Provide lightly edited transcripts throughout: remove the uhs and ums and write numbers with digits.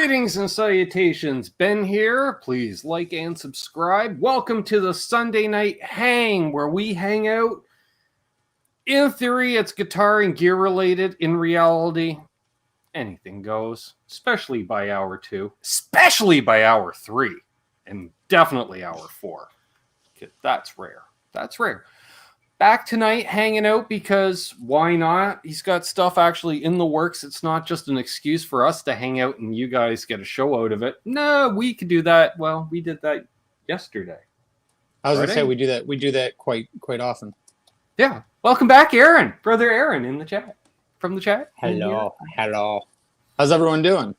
Greetings and salutations. Ben here. Please like and subscribe. Welcome to the Sunday Night Hang, where we hang out. In theory, it's guitar and gear related. In reality, anything goes, especially by hour 2, especially by hour 3, and definitely hour 4. That's rare. That's rare. Back tonight hanging out because why not? He's got stuff actually in the works. It's not just an excuse for us to hang out and you guys get a show out of it. No, we could do that. Well, we did that yesterday. I was going to say we do that quite often. Yeah. Welcome back, Aaron. Brother Aaron in the chat. From the chat. Hello. How's everyone doing?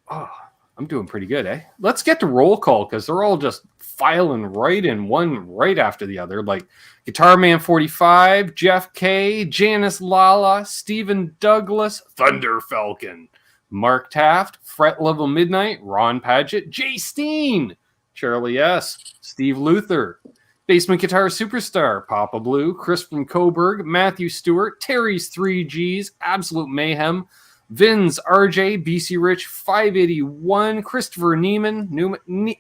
Oh, I'm doing pretty good, eh? Let's get to roll call because they're all just filing right in, one right after the other. Like Guitar Man 45, Jeff K, Janice Lala, Stephen Douglas, Thunder Falcon, Mark Taft, Fret Level Midnight, Ron Padgett, Jay Steen, Charlie S, Steve Luther, Basement Guitar Superstar, Papa Blue, Chris from Coburg, Matthew Stewart, Terry's 3Gs, Absolute Mayhem, Vins, RJ, BC Rich, 581, Christopher Neiman,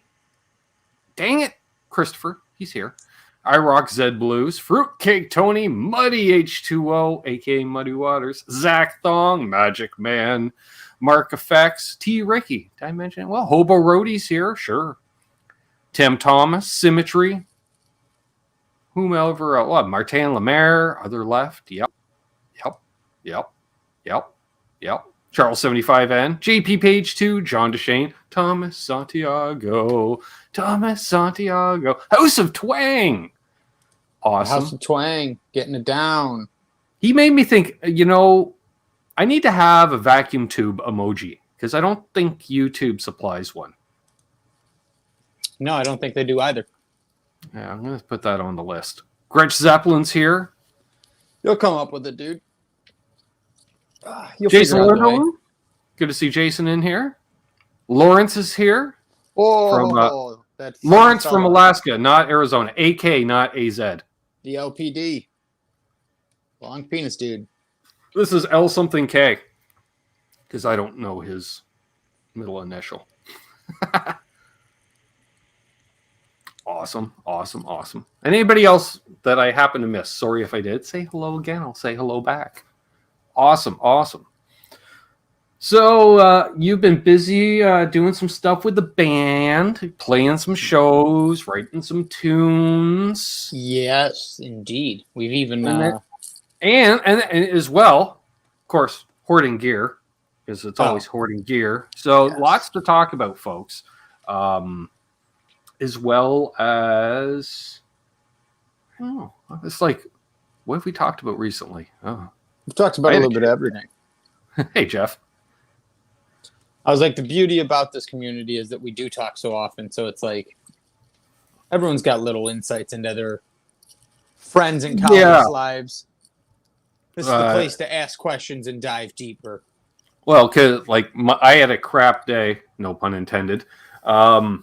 dang it, Christopher, he's here. I Rock Zed Blues, Fruitcake Tony, Muddy H2O, aka Muddy Waters, Zach Thong, Magic Man, Mark Effects, T. Ricky. Did I mention it? Well, Hobo Roadie's here, sure. Tim Thomas, Symmetry, whomever, Martin Lemaire, other left, yep. Charles 75N, JP Page 2, John DeShane, Thomas Santiago, House of Twang. Awesome. House of Twang, getting it down. He made me think, I need to have a vacuum tube emoji because I don't think YouTube supplies one. No, I don't think they do either. Yeah, I'm going to put that on the list. Gretch Zeppelin's here. You'll come up with it, dude. Jason Lindholm. Good to see Jason in here. Lawrence is here. Oh, that's Lawrence from Alaska, not Arizona. AK, not AZ. The LPD. Long penis, dude. This is L something K. Because I don't know his middle initial. Awesome. Anybody else that I happen to miss? Sorry if I did. Say hello again. I'll say hello back. Awesome. So you've been busy doing some stuff with the band, playing some shows, writing some tunes. Yes, indeed. We've even and as well, of course, hoarding gear because it's always hoarding gear. So lots to talk about, folks. As well as it's like, what have we talked about recently? We've talked about a little bit of everything. Hey, Jeff. I was like, the beauty about this community is that we do talk so often. So it's like everyone's got little insights into their friends and colleagues' lives. This is the place to ask questions and dive deeper. Well, because I had a crap day, no pun intended. So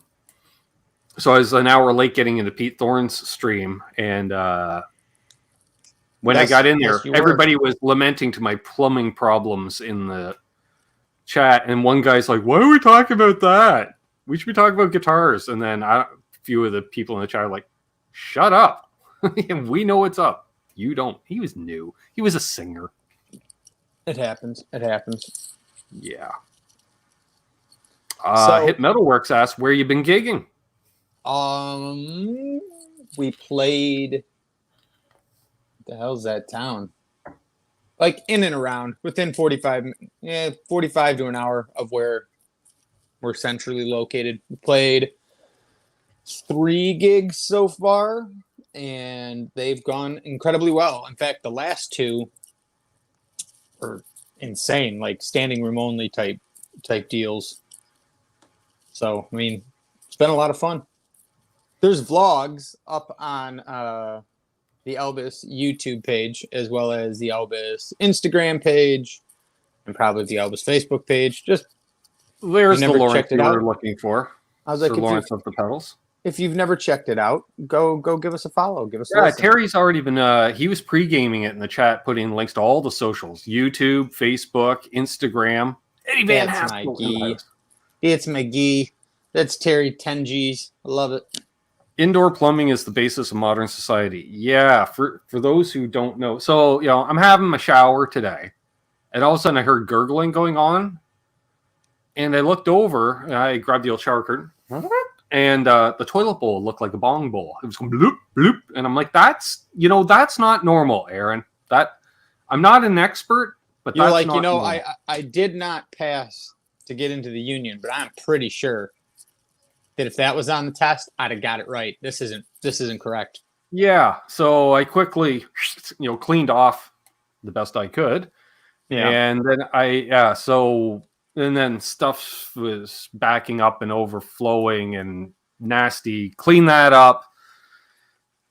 I was an hour late getting into Pete Thorne's stream, and when I got in there, everybody was lamenting to my plumbing problems in the chat, and one guy's like, "Why are we talking about that? We should be talking about guitars." And then a few of the people in the chat are like, "Shut up! We know what's up. You don't." He was new. He was a singer. It happens. Yeah. Hit Metalworks asked, "Where you been gigging?" We played. What the hell's that town? Like in and around, within 45 to an hour of where we're centrally located. We played 3 gigs so far, and they've gone incredibly well. In fact, the last 2 are insane, like standing room only type deals. So, I mean, it's been a lot of fun. There's vlogs up on the Albus YouTube page, as well as the Albus Instagram page, and probably the Albus Facebook page. Just there's the Lawrence you were looking for. I was like, Lawrence of the Pedals. If you've never checked it out, go give us a follow. Give us a listen. Terry's already been. He was pre-gaming it in the chat, putting links to all the socials: YouTube, Facebook, Instagram. Eddie Van That's Nike. It's McGee. That's Terry 10Gs. I love it. Indoor plumbing is the basis of modern society. Yeah, for those who don't know. So, I'm having my shower today, and all of a sudden I heard gurgling going on, and I looked over, and I grabbed the old shower curtain, and the toilet bowl looked like a bong bowl. It was going bloop, bloop, and I'm like, that's not normal, Aaron. I'm not an expert, but You're that's like, not normal. I did not pass to get into the union, but I'm pretty sure that if that was on the test, I'd have got it right. This isn't correct. Yeah, so I quickly, cleaned off the best I could. Yeah. And then and then stuff was backing up and overflowing and nasty. Clean that up.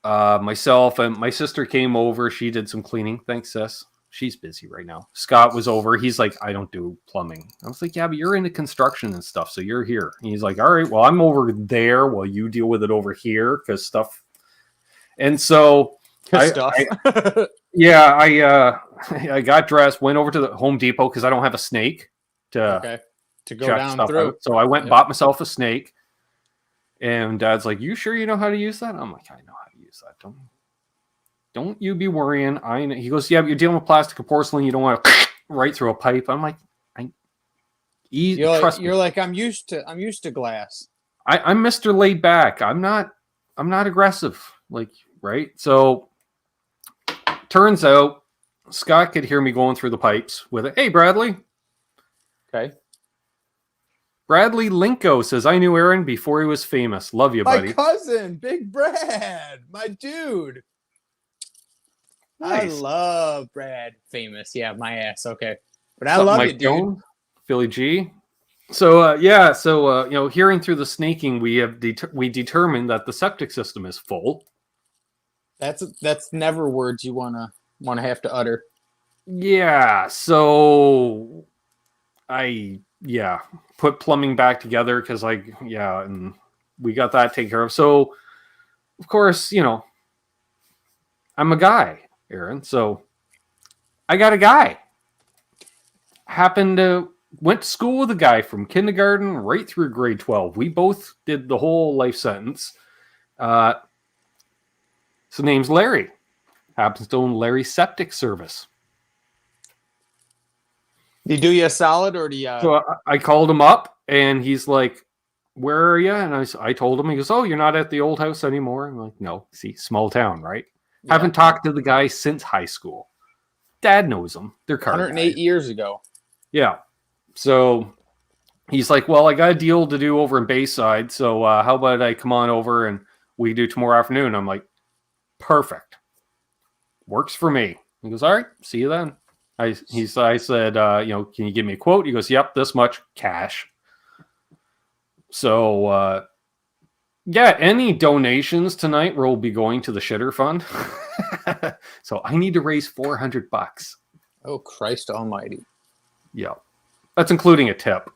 Myself and my sister came over. She did some cleaning. Thanks, sis. She's busy right now. Scott was over. He's like, I don't do plumbing. I was like, yeah, but you're into construction and stuff, so you're here. And he's like, all right, well, I'm over there while you deal with it over here because stuff. And so I got dressed, went over to the Home Depot because I don't have a snake to go check down stuff through. out. So I went and bought myself a snake. And Dad's like, you sure you know how to use that? I'm like, I know how to use that. Don't you be worrying. I know. He goes, yeah, but you're dealing with plastic or porcelain. You don't want to right through a pipe. I'm like, trust me. You're like, I'm used to glass. I'm Mr. Laid Back. I'm not aggressive. Like, right? So turns out Scott could hear me going through the pipes with it. Hey, Bradley. Okay. Bradley Linko says, I knew Aaron before he was famous. Love you, buddy. My cousin, Big Brad, my dude. Nice. I love Brad. Famous. Yeah, my ass. Okay. But I love it, dude. Jones, Philly G. So, hearing through the snaking, we determined that the septic system is full. That's never words you want to have to utter. Yeah. So I put plumbing back together because and we got that taken care of. So of course, I'm a guy, Aaron. So I got a guy. Went to school with a guy from kindergarten right through grade 12. We both did the whole life sentence. His name's Larry. Happens to own Larry Septic Service. Do you do you a solid or do you? So I called him up and he's like, where are you? And I told him, he goes, oh, you're not at the old house anymore. I'm like, no, see, small town, right? Yeah. Haven't talked to the guy since high school. Dad knows him. They're car 108 guys. Years ago. Yeah. So he's like, well, I got a deal to do over in Bayside. So how about I come on over and we do tomorrow afternoon? I'm like, perfect. Works for me. He goes, all right, see you then. I said, can you give me a quote? He goes, yep, this much cash. So, any donations tonight will be going to the shitter fund. So I need to raise $400. Oh, Christ almighty. Yeah. That's including a tip.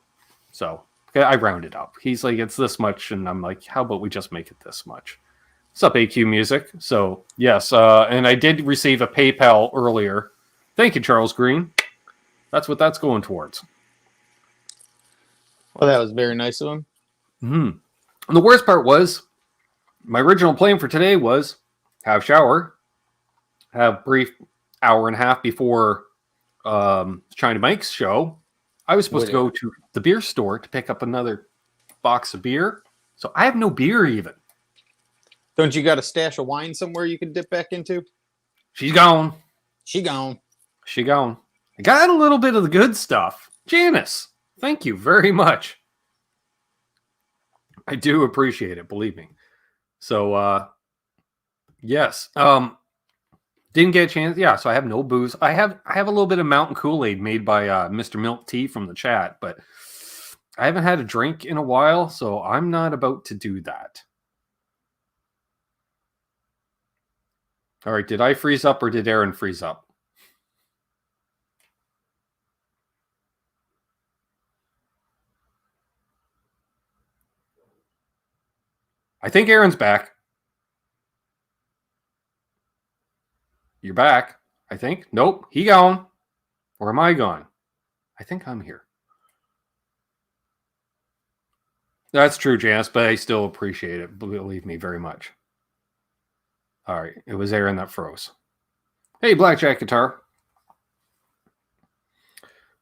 So I rounded up. He's like, it's this much. And I'm like, how about we just make it this much? What's up, AQ Music? So, yes. And I did receive a PayPal earlier. Thank you, Charles Green. That's what that's going towards. Well, that was very nice of him. Mm-hmm. And the worst part was, my original plan for today was have shower, have brief hour and a half before China Mike's show. I was supposed to go to the beer store to pick up another box of beer. So I have no beer even. Don't you got a stash of wine somewhere you can dip back into? She's gone. She gone. I got a little bit of the good stuff. Janice, thank you very much. I do appreciate it, believe me. So, yes. Didn't get a chance. Yeah, so I have no booze. I have a little bit of Mountain Kool-Aid made by Mr. Milk Tea from the chat, but I haven't had a drink in a while, so I'm not about to do that. All right, did I freeze up or did Aaron freeze up? I think Aaron's back. You're back, I think. Nope, he gone. Or am I gone? I think I'm here. That's true, Janice, but I still appreciate it. Believe me, very much. All right. It was Aaron that froze. Hey, Blackjack Guitar.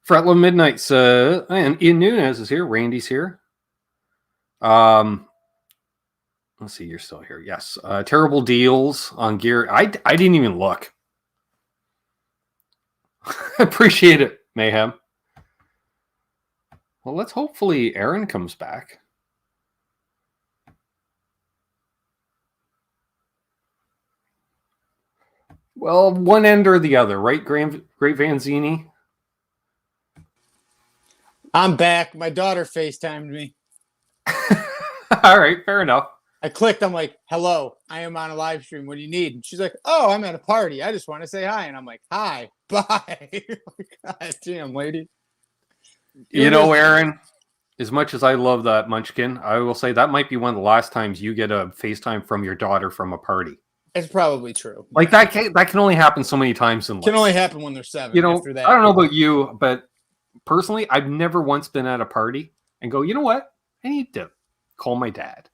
Fretlow Midnights, and Ian Nunez is here. Randy's here. Let's see, you're still here. Yes. Terrible deals on gear. I didn't even look. Appreciate it, Mayhem. Well, let's hopefully Aaron comes back. Well, one end or the other, right, Great Vanzini? I'm back. My daughter FaceTimed me. All right, fair enough. I clicked. I'm like, hello, I am on a live stream. What do you need? And she's like, oh, I'm at a party. I just want to say hi. And I'm like, hi, bye. God damn, lady. You know, Aaron, as much as I love that Munchkin, I will say that might be one of the last times you get a FaceTime from your daughter from a party. It's probably true. Like that can only happen so many times in life. Can only happen when they're 7. You know, after that. I don't know about you, but personally, I've never once been at a party and go, you know what? I need to call my dad.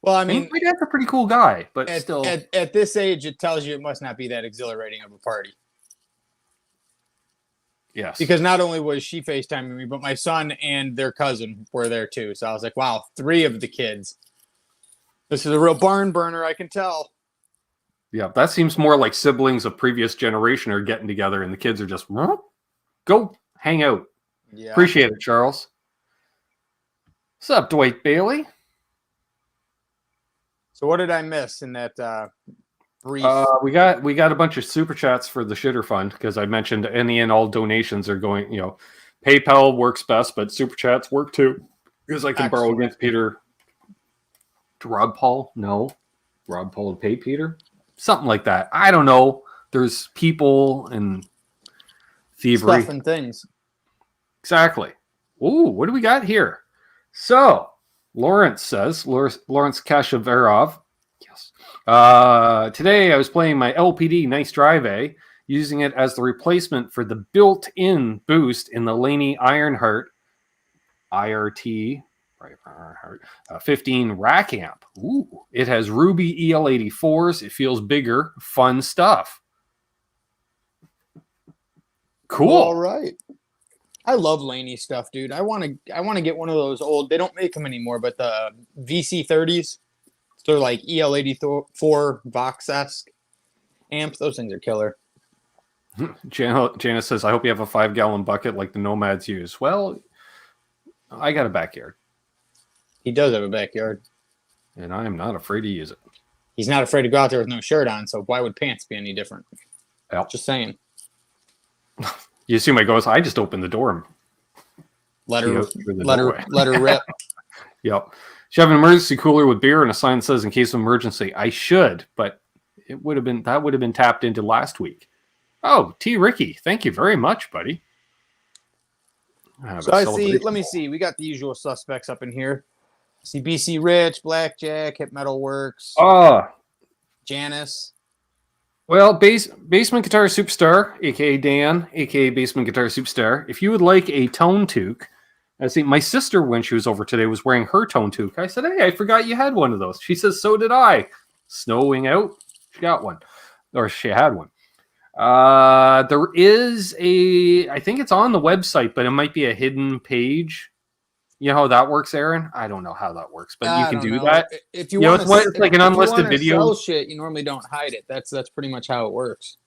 Well, I mean, my dad's a pretty cool guy, but still. At this age, it tells you it must not be that exhilarating of a party. Yes. Because not only was she FaceTiming me, but my son and their cousin were there too. So I was like, wow, 3 of the kids. This is a real barn burner, I can tell. Yeah, that seems more like siblings of previous generation are getting together and the kids are just, go hang out. Yeah. Appreciate it, Charles. What's up, Dwight Bailey? So what did I miss in that brief? We got a bunch of super chats for the shitter fund because I mentioned any and all donations are going, PayPal works best, but super chats work too because I can borrow against Peter to Rob Paul. No, Rob Paul to pay Peter. Something like that. I don't know. There's people and thievery. Stuff and things. Exactly. Ooh, what do we got here? So, Lawrence says, Lawrence Kashavarov. Yes. Today I was playing my LPD Nice Drive A, using it as the replacement for the built-in boost in the Laney Ironheart IRT 15 rack amp. Ooh, it has Ruby EL84s. It feels bigger. Fun stuff. Cool. All right. I love Laney stuff, dude. I want to get one of those old. They don't make them anymore, but the VC30s. They're like EL84 Vox-esque amps. Those things are killer. Janice says, "I hope you have a 5-gallon bucket like the Nomads use." Well, I got a backyard. He does have a backyard. And I am not afraid to use it. He's not afraid to go out there with no shirt on, so why would pants be any different? Yep. Just saying. You assume I go, I just opened the door and let her rip. Yep. Should have an emergency cooler with beer and a sign that says in case of emergency. I should, but that would have been tapped into last week. Oh, T. Ricky, thank you very much, buddy. So I see, let me see. We got the usual suspects up in here. See BC Rich, Blackjack, Hip Metal Works, Janice. Well, Basement Guitar Superstar, aka Dan, aka Basement Guitar Superstar. If you would like a tone toque, I see my sister when she was over today was wearing her tone toque. I said, "Hey, I forgot you had one of those." She says, "So did I." Snowing out, she got one, or she had one. There is I think it's on the website, but it might be a hidden page. You know how that works, Aaron? I don't know how that works, but you can do that. If you want to, it's like an unlisted video. Sell shit, you normally don't hide it. That's pretty much how it works.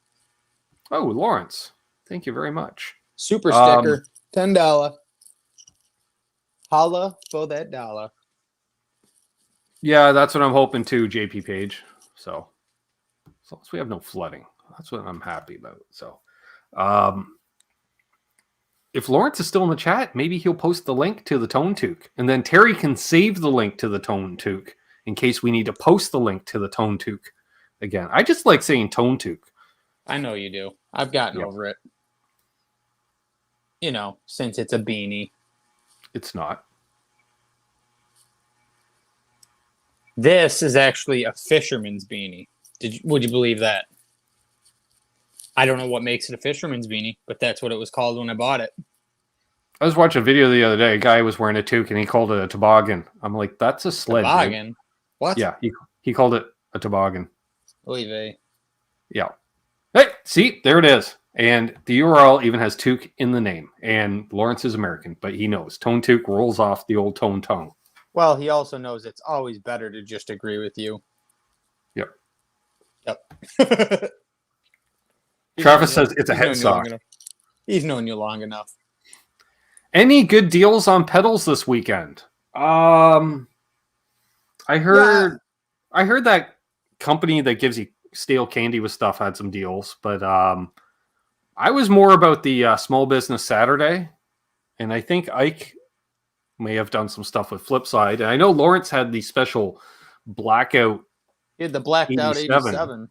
Oh, Lawrence, thank you very much. Super sticker, $10. Holla for that dollar. Yeah, that's what I'm hoping too, JP Page. So as long as we have no flooding, that's what I'm happy about. So, if Lawrence is still in the chat, maybe he'll post the link to the tone toque, and then Terry can save the link to the tone toque in case we need to post the link to the tone toque again. I just like saying tone toque. I know you do. I've gotten over it. You know, since it's a beanie. It's not. This is actually a fisherman's beanie. Would you believe that? I don't know what makes it a fisherman's beanie, but that's what it was called when I bought it. I was watching a video the other day. A guy was wearing a toque and he called it a toboggan. I'm like, that's a sled. Toboggan? Dude. What? Yeah, he called it a toboggan. Oy vey. Yeah. Hey, see, there it is. And the URL even has toque in the name. And Lawrence is American, but he knows. Tone toque rolls off the old tone tongue. Well, he also knows it's always better to just agree with you. Yep. Yep. Travis says it's a head sock. He's known you long enough. Any good deals on pedals this weekend? I heard that company that gives you stale candy with stuff had some deals, but I was more about the Small Business Saturday, and I think Ike may have done some stuff with Flipside. And I know Lawrence had the special blackout. He had the blacked out 87,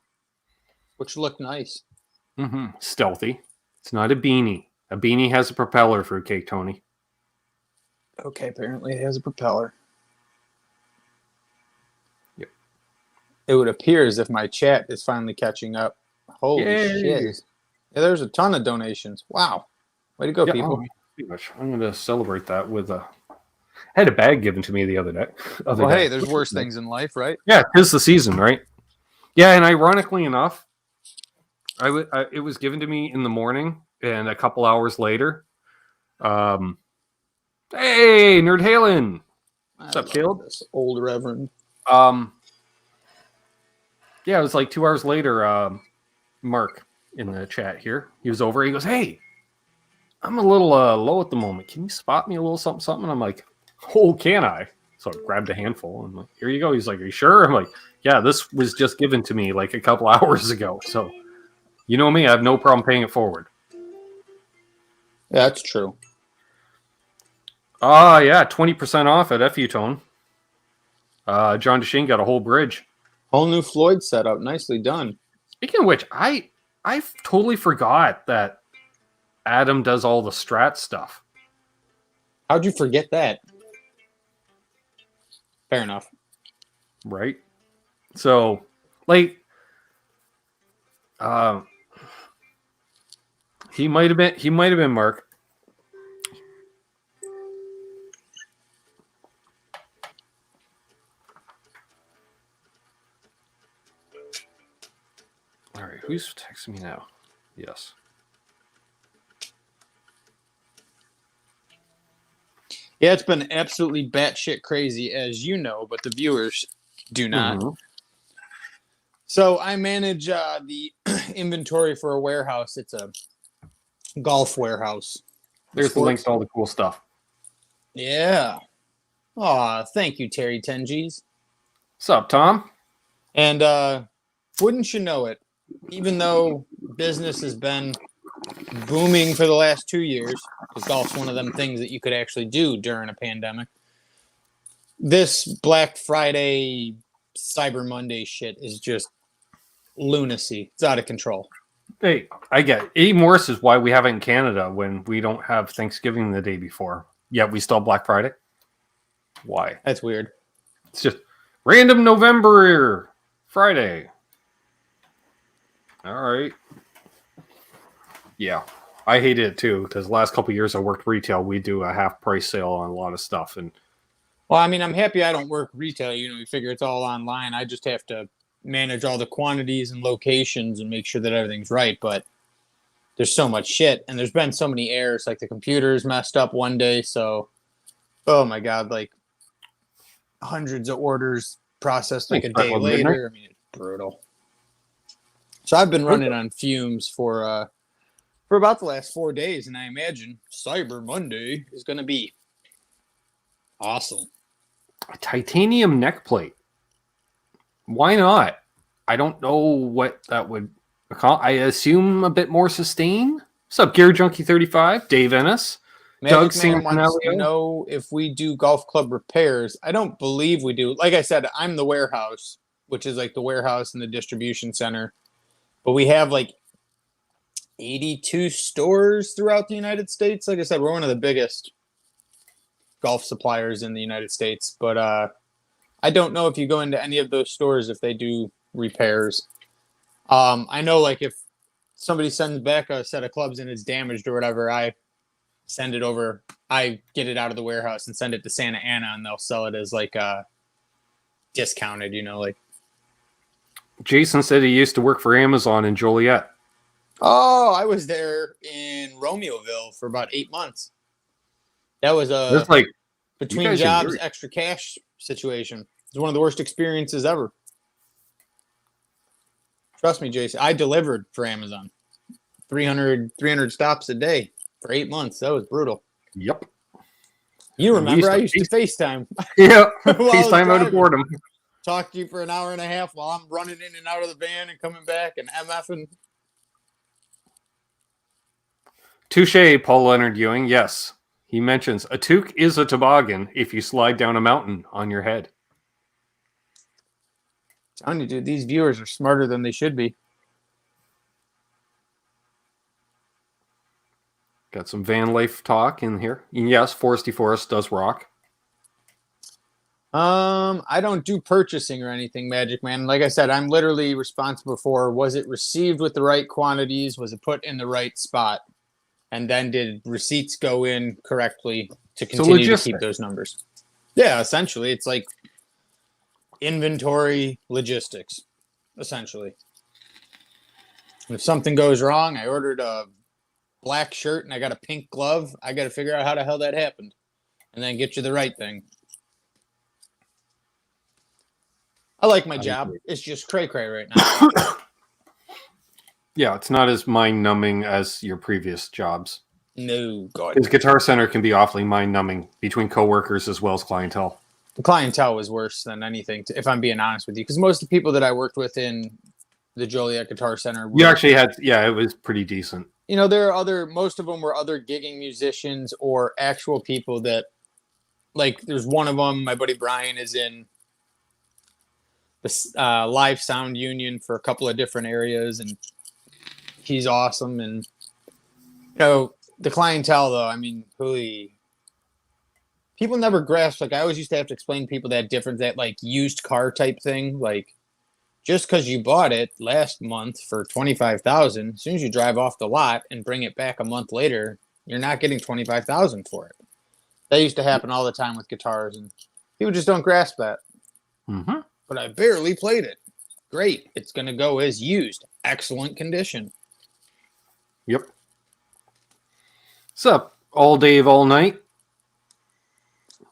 which looked nice. Mm-hmm. Stealthy. It's not a beanie. A beanie has a propeller, fruitcake Tony. Okay, apparently it has a propeller. Yep. It would appear as if my chat is finally catching up. Holy shit. Yeah, there's a ton of donations. Wow. Way to go, people. I'm going to celebrate that with a... I had a bag given to me the other day. Hey, there's worse things in life, right? Yeah, 'tis the season, right? Yeah, and ironically enough, it was given to me in the morning, and a couple hours later, hey, Nerd Halen. What's up, Caleb? This old reverend. Yeah, it was like 2 hours later, Mark in the chat here, he was over, he goes, hey, I'm a little low at the moment. Can you spot me a little something, something? I'm like, oh, can I? So I grabbed a handful. I'm like, here you go. He's like, are you sure? I'm like, yeah, this was just given to me like a couple hours ago. So, you know me, I have no problem paying it forward. Yeah, that's true. Yeah, 20% off at FU Tone. John DeShane got a whole bridge. Whole new Floyd setup. Nicely done. Speaking of which, I totally forgot that Adam does all the Strat stuff. How'd you forget that? Fair enough. Right? So, like, he might have been Mark. All right, who's texting me now? Yes. Yeah, it's been absolutely batshit crazy, as you know, but the viewers do not. Mm-hmm. So I manage the inventory for a warehouse. It's a golf warehouse. There's the link to all the cool stuff. Yeah. Aw, thank you, Terry Tengies. What's up, Tom? And wouldn't you know it, even though business has been booming for the last 2 years, because golf's one of them things that you could actually do during a pandemic. This Black Friday, Cyber Monday shit is just lunacy. It's out of control. Hey, I get it. Eddie Morris is why we have it in Canada when we don't have Thanksgiving the day before. Yet we still have Black Friday. Why? That's weird. It's just random November Friday. All right. Yeah, I hated it too because the last couple of years I worked retail. We do a half price sale on a lot of stuff, and well, I mean, I'm happy I don't work retail. You know, you figure it's all online. I just have to manage all the quantities and locations and make sure that everything's right. But there's so much shit, and there's been so many errors. Like the computer's messed up one day, so oh my god, like hundreds of orders processed like a day later. I mean, it's brutal. So I've been running on fumes for about the last 4 days, and I imagine Cyber Monday is going to be awesome. A titanium neck plate. Why not? I don't know what that would accomplish. I assume a bit more sustain. What's up, Gear Junkie 35? Dave Ennis. Doug Singer wants to know if we do golf club repairs. I don't believe we do. Like I said, I'm the warehouse, which is like the warehouse and the distribution center. But we have like 82 stores throughout the United States. Like I said, we're one of the biggest golf suppliers in the United States. But I don't know if you go into any of those stores if they do repairs. I know like if somebody sends back a set of clubs and it's damaged or whatever, I send it over. I get it out of the warehouse and send it to Santa Ana, and they'll sell it as like discounted, like. Jason said he used to work for Amazon in Joliet. Oh, I was there in Romeoville for about 8 months. That was It's like between jobs, extra cash situation. It's one of the worst experiences ever. Trust me, Jason. I delivered for Amazon. 300 stops a day for 8 months. That was brutal. Yep. You remember I used to FaceTime. Yeah. FaceTime out of boredom. Talk to you for an hour and a half while I'm running in and out of the van and coming back and MFing. Touche, Paul Leonard Ewing. Yes. He mentions a toque is a toboggan if you slide down a mountain on your head. I'm telling you, dude, these viewers are smarter than they should be. Got some van life talk in here. And yes, Foresty Forest does rock. I don't do purchasing or anything, Magic Man. Like I said, I'm literally responsible for, was it received with the right quantities? Was it put in the right spot? And then did receipts go in correctly to continue to keep those numbers? Yeah, essentially. It's like inventory logistics, essentially. And if something goes wrong, I ordered a black shirt and I got a pink glove. I got to figure out how the hell that happened and then get you the right thing. I like my job. It's just cray-cray right now. Yeah, it's not as mind-numbing as your previous jobs. No, God. His Guitar Center can be awfully mind-numbing between coworkers as well as clientele. The clientele was worse than anything, if I'm being honest with you, because most of the people that I worked with in the Joliet Guitar Center you actually had, it was pretty decent. There are most of them were other gigging musicians or actual people that, like, there's one of them, my buddy Brian is in the live sound union for a couple of different areas, and he's awesome. And the clientele, though, I mean, really, people never grasp. Like, I always used to have to explain to people that like used car type thing. Like, just because you bought it last month for $25,000, as soon as you drive off the lot and bring it back a month later, you're not getting $25,000 for it. That used to happen all the time with guitars, and people just don't grasp that. Mm-hmm. But I barely played it. Great. It's going to go as used. Excellent condition. Yep. What's up, all Dave, all night?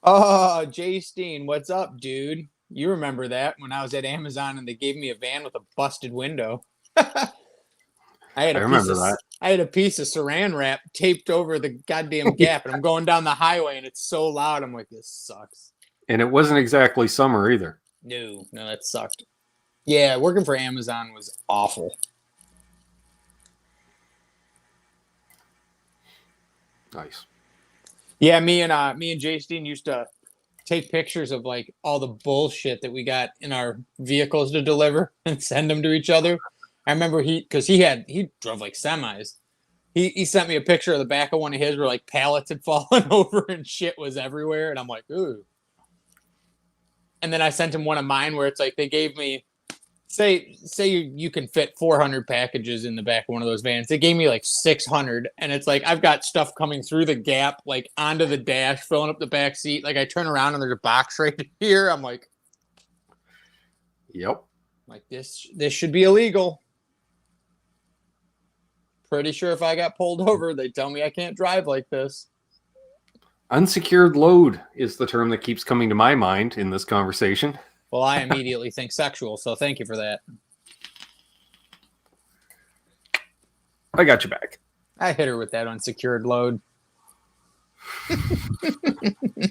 Oh, Jay Steen, what's up, dude? You remember that when I was at Amazon and they gave me a van with a busted window. I remember that. I had a piece of saran wrap taped over the goddamn gap, and I'm going down the highway, and it's so loud. I'm like, this sucks. And it wasn't exactly summer either. No, that sucked. Yeah, working for Amazon was awful. Nice. Yeah, me and Jay Steen used to take pictures of like all the bullshit that we got in our vehicles to deliver and send them to each other. I remember he drove like semis. He sent me a picture of the back of one of his where like pallets had fallen over and shit was everywhere, and I'm like, ooh. And then I sent him one of mine where it's like they gave me, say you can fit 400 packages in the back of one of those vans. They gave me like 600, and it's like I've got stuff coming through the gap, like onto the dash, filling up the back seat. Like I turn around and there's a box right here. I'm like, yep. Like this should be illegal. Pretty sure if I got pulled over, they'd tell me I can't drive like this. Unsecured load is the term that keeps coming to my mind in this conversation. Well, I immediately think sexual, so thank you for that. I got you back. I hit her with that unsecured load.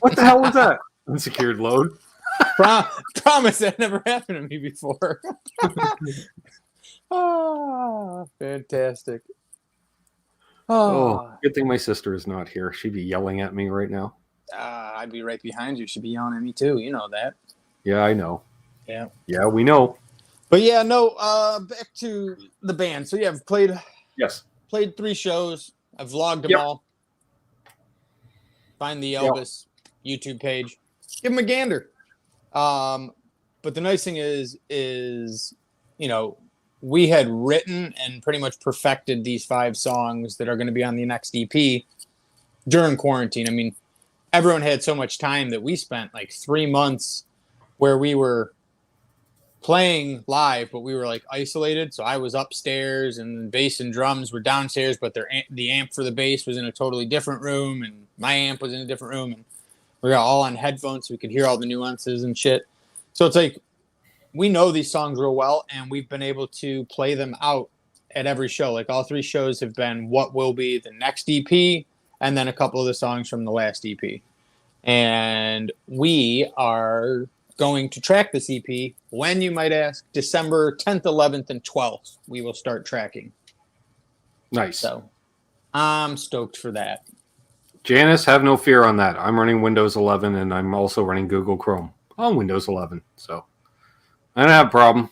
What the hell was that? Unsecured load? Promise that never happened to me before. Oh, fantastic. Oh, good thing my sister is not here. She'd be yelling at me right now. I'd be right behind you. She'd be yelling at me too. You know that. Yeah, I know. Yeah. Yeah, we know. But yeah, no, back to the band. So yeah, I've played 3 shows. I've vlogged them all. Find the Albus YouTube page. Give them a gander. But the nice thing is, we had written and pretty much perfected these 5 songs that are going to be on the next EP. during quarantine. I mean, everyone had so much time that we spent like 3 months where we were playing live, but we were like isolated. So I was upstairs and bass and drums were downstairs, but the amp for the bass was in a totally different room, and my amp was in a different room, and we got all on headphones so we could hear all the nuances and shit. So it's like we know these songs real well, and we've been able to play them out at every show. Like all 3 shows have been what will be the next EP, and then a couple of the songs from the last EP. And we are going to track this EP when, you might ask, December 10th, 11th, and 12th. We will start tracking. Nice. So I'm stoked for that. Janice, have no fear on that. I'm running Windows 11, and I'm also running Google Chrome on Windows 11. So I don't have a problem.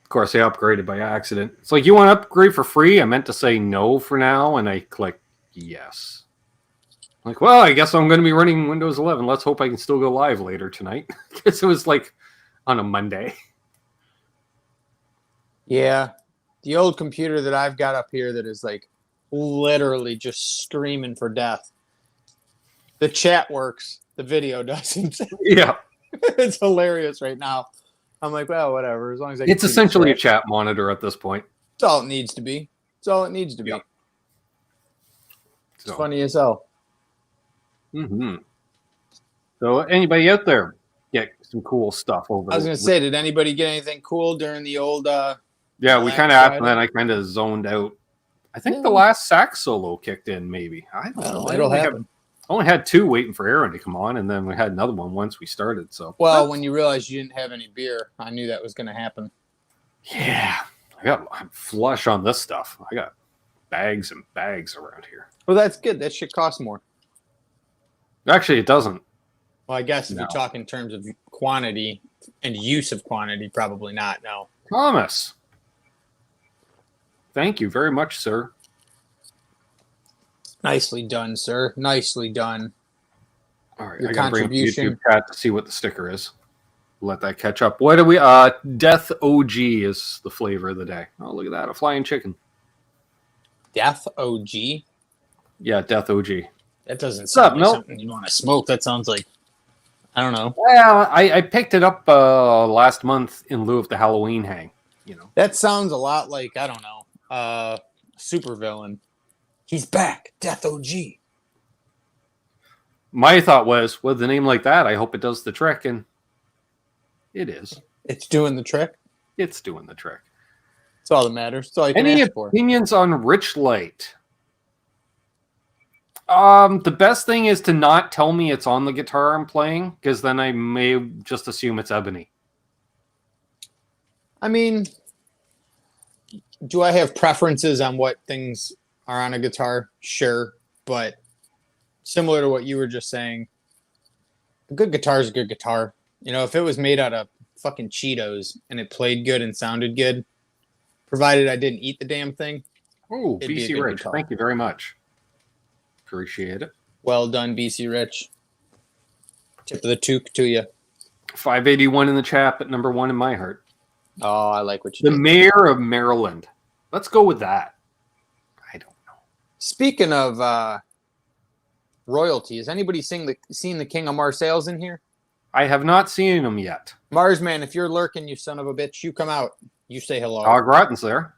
Of course, I upgraded by accident. It's like, you want to upgrade for free? I meant to say no for now, and I clicked yes. Like, well, I guess I'm going to be running Windows 11. Let's hope I can still go live later tonight. Because it was like on a Monday. Yeah. The old computer that I've got up here that is like literally just screaming for death. The chat works. The video doesn't. Yeah. It's hilarious right now. I'm like, well, whatever. As long as it's essentially a chat monitor at this point. It's all it needs to be. It's all it needs to be. Yep. It's funny as hell. Mm-hmm. So anybody out there get some cool stuff over? I was going to say, did anybody get anything cool during the old? Yeah, we kind of happened, and I kind of zoned out. I think the last sax solo kicked in. Maybe I don't know. It'll happen. I only had 2 waiting for Aaron to come on, and then we had another one once we started. So when you realized you didn't have any beer, I knew that was going to happen. Yeah, I'm flush on this stuff. I got bags and bags around here. Well, that's good. That shit costs more. Actually, it doesn't. Well, I guess if you talk in terms of quantity and use of quantity, probably not. No. Thomas. Thank you very much, sir. Nicely done, sir. Nicely done. All right, Your I gotta bring up contribution. YouTube chat to see what the sticker is. Let that catch up. What do we? Death OG is the flavor of the day. Oh, look at that, a flying chicken. Death OG. Yeah, Death OG. That doesn't sound like Nope. something you'd want to smoke. That sounds like, I don't know. Well, I picked it up last month in lieu of the Halloween hang. You know, That sounds a lot like, I don't know, supervillain. He's back. Death OG. my thought was, with a name like that, I hope it does the trick, and it is. It's doing the trick. It's doing the trick. That's all that matters. That's all you can Any ask for. opinions on Rich Light? The best thing is to not tell me it's on the guitar I'm playing, because then I may just assume it's ebony. I mean, do I have preferences on what things are on a guitar? Sure. But similar to what you were just saying, a good guitar is a good guitar. You know, if it was made out of fucking Cheetos and it played good and sounded good, provided I didn't eat the damn thing. Oh, It'd be a BC good Rich, guitar. thank you very much. Appreciate it. Well done, BC Rich. Tip of the toque to you. 581 in the chat, but number 1 in my heart. Oh, I like what you The did. mayor of Maryland. Let's go with that. I don't know. Speaking of royalty, has anybody seen the King of Marseilles in here? I have not seen him yet. Marsman, if you're lurking, you son of a bitch, you come out. You say hello. Dog Rotten's there.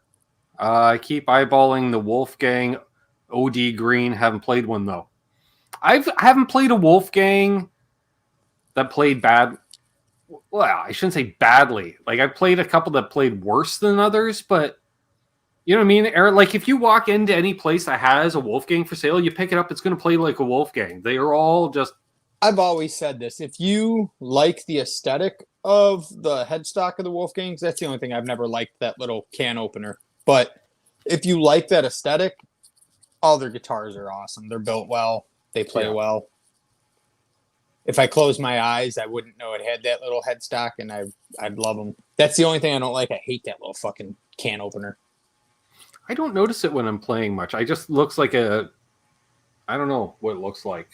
I keep eyeballing the Wolfgang OD Green. Haven't played one, though. I haven't played a Wolfgang that played bad. Well, I shouldn't say badly. Like, I played a couple that played worse than others, but you know what I mean, Aaron? Like, if you walk into any place that has a Wolfgang for sale, you pick it up, it's going to play like a Wolfgang. They are all just... I've always said this. If you like the aesthetic of the headstock of the Wolfgangs, that's the only thing I've never liked, that little can opener. But if you like that aesthetic, all their guitars are awesome. They're built well. They play well. If I closed my eyes, I wouldn't know it had that little headstock, and I'd love them. That's the only thing I don't like. I hate that little fucking can opener. I don't notice it when I'm playing much. I just looks like a... I don't know what it looks like.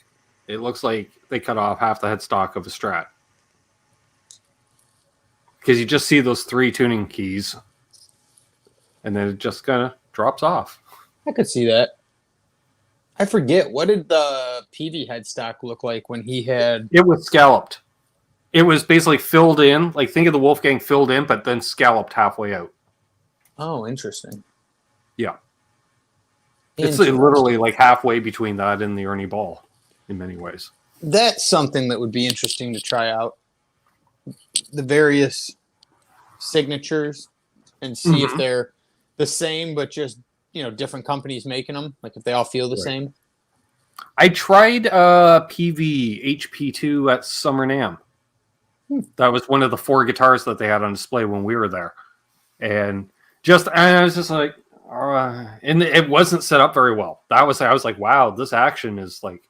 It looks like they cut off half the headstock of a Strat. Because you just see those 3 tuning keys, and then it just kind of drops off. I could see that. I forget, what did the Peavy headstock look like when he had... It was scalloped. It was basically filled in. Like, think of the Wolfgang filled in, but then scalloped halfway out. Oh, interesting. Yeah. It's literally like halfway between that and the Ernie Ball in many ways. That's something that would be interesting to try out. The various signatures and see if they're the same, but just, different companies making them. Like if they all feel the same. I tried PV HP2 at Summer NAMM. That was one of the 4 guitars that they had on display when we were there. And I was just like, and it wasn't set up very well. I was like, wow, this action is like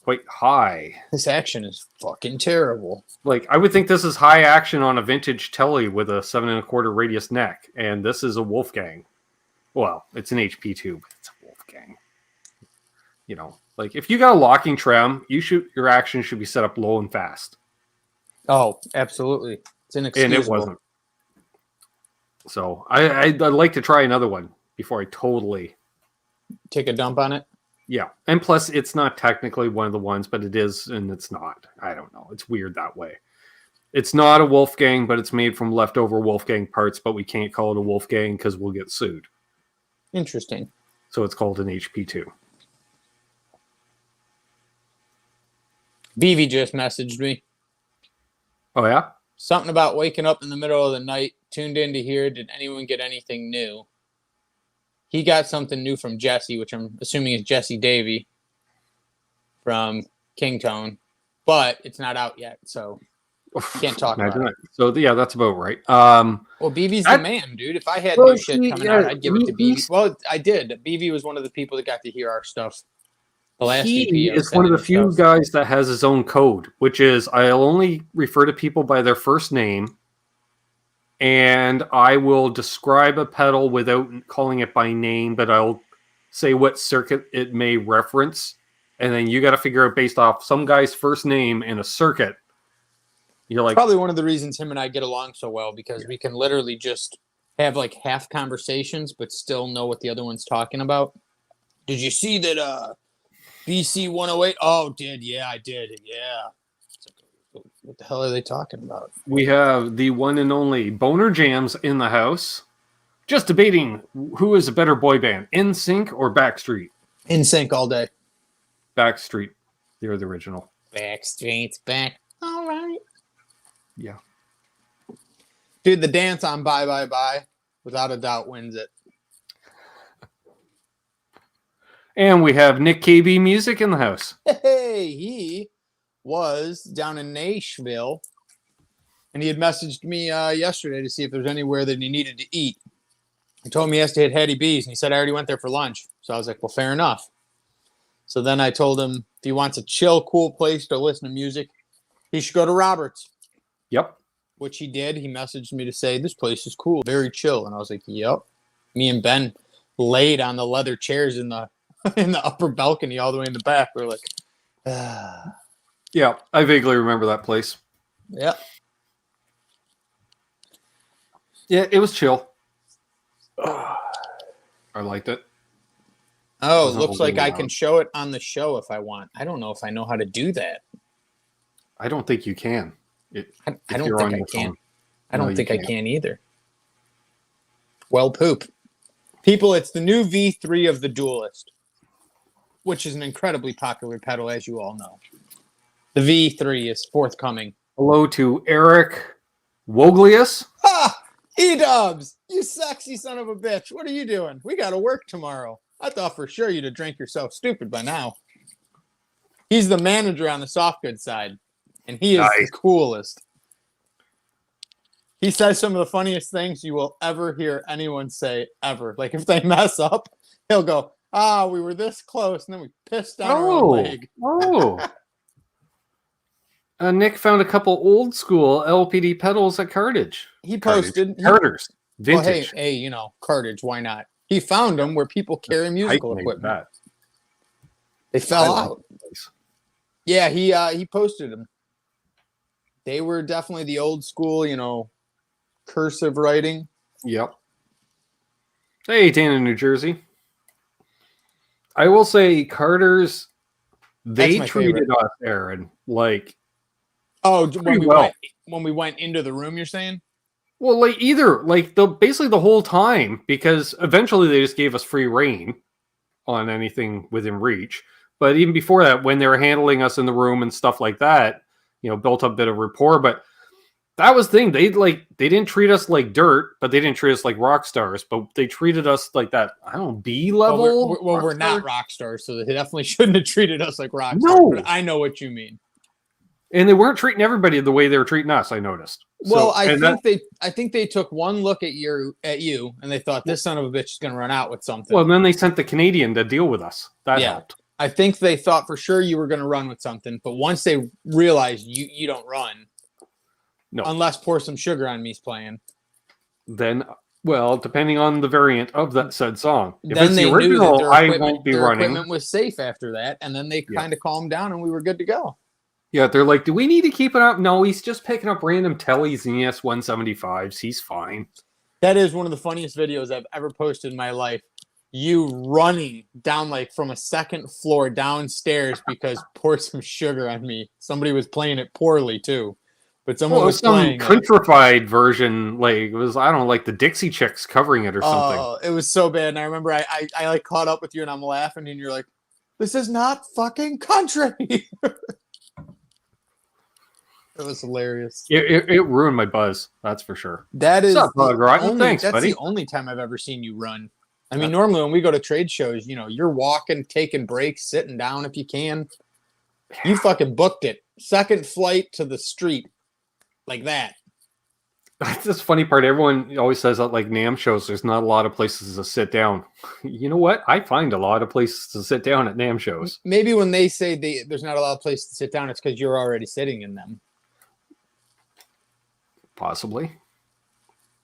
quite high. This action is fucking terrible. Like, I would think this is high action on a vintage Telly with a 7 1/4 radius neck, and this is a Wolfgang. Well, it's an HP2, but it's a Wolfgang. Like if you got a locking trem, your action should be set up low and fast. Oh, absolutely. It's inexcusable. And it wasn't. So I'd like to try another one before I totally take a dump on it. Yeah. And plus, it's not technically one of the ones, but it is, and it's not. I don't know. It's weird that way. It's not a Wolfgang, but it's made from leftover Wolfgang parts, but we can't call it a Wolfgang because we'll get sued. Interesting. So it's called an HP2. BV just messaged me. Oh, yeah? Something about waking up in the middle of the night, tuned in to hear, did anyone get anything new? He got something new from Jesse, which I'm assuming is Jesse Davey from Kingtone, but it's not out yet, so can't talk about it. So, yeah, that's about right. Well, BV's the man, dude. If I had new shit coming out, I'd give it to BV. Well, I did. BV was one of the people that got to hear our stuff. The last he is one of the few guys that has his own code, which is I'll only refer to people by their first name, and I will describe a pedal without calling it by name, but I'll say what circuit it may reference, and then you got to figure out based off some guy's first name and a circuit. You're like, probably one of the reasons him and I get along so well, because we can literally just have like half conversations, but still know what the other one's talking about. Did you see that? BC 108. Oh, yeah, I did. Yeah. What the hell are they talking about? We have the one and only Boner Jams in the house. Just debating who is a better boy band, NSYNC or Backstreet. NSYNC all day. Backstreet. They're the original. Backstreet's back. All right. Yeah. Dude, the dance on Bye Bye Bye without a doubt wins it. And we have Nick KB Music in the house. Hey, he was down in Nashville, and he had messaged me yesterday to see if there's anywhere that he needed to eat. I told him he has to hit Hattie B's, and he said I already went there for lunch. So I was like, well, fair enough. So then I told him if he wants a chill, cool place to listen to music, he should go to Roberts. Yep. Which he did. He messaged me to say, this place is cool, very chill. And I was like, yep. Me and Ben laid on the leather chairs in the upper balcony all the way in the back. We're like, Yeah, I vaguely remember that place. Yeah. Yeah, it was chill. I liked it. Oh, it looks like I can show it on the show if I want. I don't know if I know how to do that. I don't think you can. I don't think I can. I don't think I can either. Well, poop. People, it's the new V3 of the Duelist, which is an incredibly popular pedal, as you all know. The V3 is forthcoming. Hello to Eric Woglius. Ah, E-dubs, you sexy son of a bitch. What are you doing? We got to work tomorrow. I thought for sure you'd have drank yourself stupid by now. He's the manager on the soft goods side, and he is the coolest. He says some of the funniest things you will ever hear anyone say, ever. Like, if they mess up, he'll go, we were this close, and then we pissed on our own leg. Nick found a couple old school LPD pedals at Cartage. He posted. Carter's. Vintage. Well, hey, Cartage, why not? He found them where people carry musical equipment. They fell out. Yeah, he posted them. They were definitely the old school, cursive writing. Yep. Hey, Dana, New Jersey. I will say Carter's, That's they my treated favorite. us, Aaron, like Oh, pretty well. when we went into the room, you're saying? Well, like either like basically the whole time, because eventually they just gave us free reign on anything within reach. But even before that, when they were handling us in the room and stuff like that, built up a bit of rapport. But that was the thing. They didn't treat us like dirt, but they didn't treat us like rock stars. But they treated us like that, I don't know, B level. Well, we're not rock stars, so they definitely shouldn't have treated us like rock stars. No. But I know what you mean. And they weren't treating everybody the way they were treating us, I noticed. Well, I think they took one look at you and they thought this son of a bitch is gonna run out with something. Well, then they sent the Canadian to deal with us. That helped. I think they thought for sure you were gonna run with something, but once they realized you don't run, no, unless Pour Some Sugar on Me's playing. Then, well, depending on the variant of that said song. If then it's they the original, knew that I won't be running. Equipment was safe after that, and then they kind of calmed down and we were good to go. Yeah, they're like, do we need to keep it up? No, he's just picking up random Tellys and ES 175s. He's fine. That is one of the funniest videos I've ever posted in my life. You running down like from a second floor downstairs because Pour Some Sugar on Me. Somebody was playing it poorly too, but someone was playing some countrified version. Like it was, I don't know, like the Dixie Chicks covering it or something. Oh, it was so bad. And I remember I like caught up with you and I'm laughing and you're like, "This is not fucking country." It was hilarious. It ruined my buzz. That's for sure. That is Thanks, that's buddy. the only time I've ever seen you run. I mean, normally when we go to trade shows, you're walking, taking breaks, sitting down if you can. You fucking booked it. Second flight to the street, like that. That's the funny part. Everyone always says that, like NAMM shows, there's not a lot of places to sit down. You know what? I find a lot of places to sit down at NAMM shows. Maybe when they say there's not a lot of places to sit down, it's because you're already sitting in them. Possibly.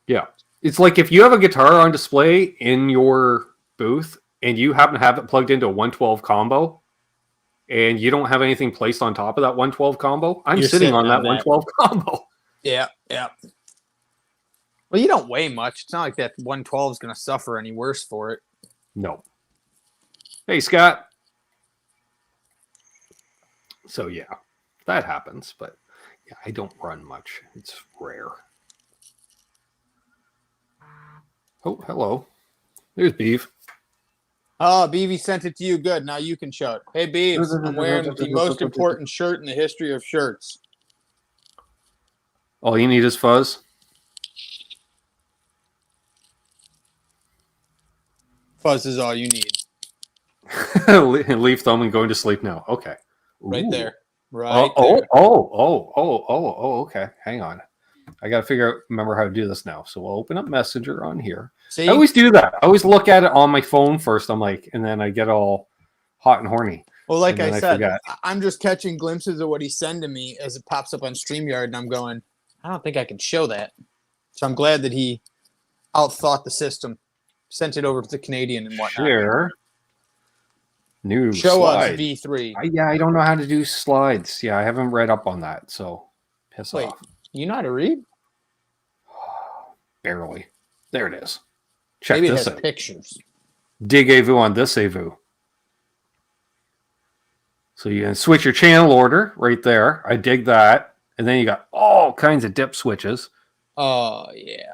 Yeah. It's like if you have a guitar on display in your booth and you happen to have it plugged into a 112 combo and you don't have anything placed on top of that 112 combo, you're sitting on that 112 combo. Yeah, yeah. Well, you don't weigh much. It's not like that 112 is going to suffer any worse for it. No. Hey, Scott. So, yeah, that happens, but yeah, I don't run much. It's rare. Oh, hello. There's Beeve. Oh, Beavy sent it to you. Good. Now you can show it. Hey, Beaves, I'm wearing the most important shirt in the history of shirts. All you need is fuzz. Fuzz is all you need. Leave thumb and going to sleep now. Okay. Right Ooh. there. Right Oh, there. okay. Hang on. I got to remember how to do this now. So we'll open up Messenger on here. See? I always do that. I always look at it on my phone first. I'm like, and then I get all hot and horny. Well, like I said, forget. I'm just catching glimpses of what he's sending me as it pops up on StreamYard, and I'm going, I don't think I can show that. So I'm glad that he outthought the system, sent it over to the Canadian and whatnot. Share. New Show slide. us V3. I don't know how to do slides. Yeah, I haven't read up on that, so piss Wait, off. you know how to read? Barely. There it is. Check Maybe it this has out. pictures. Dig AVU on this AVU. So you can switch your channel order right there. I dig that. And then you got all kinds of dip switches. Oh, yeah.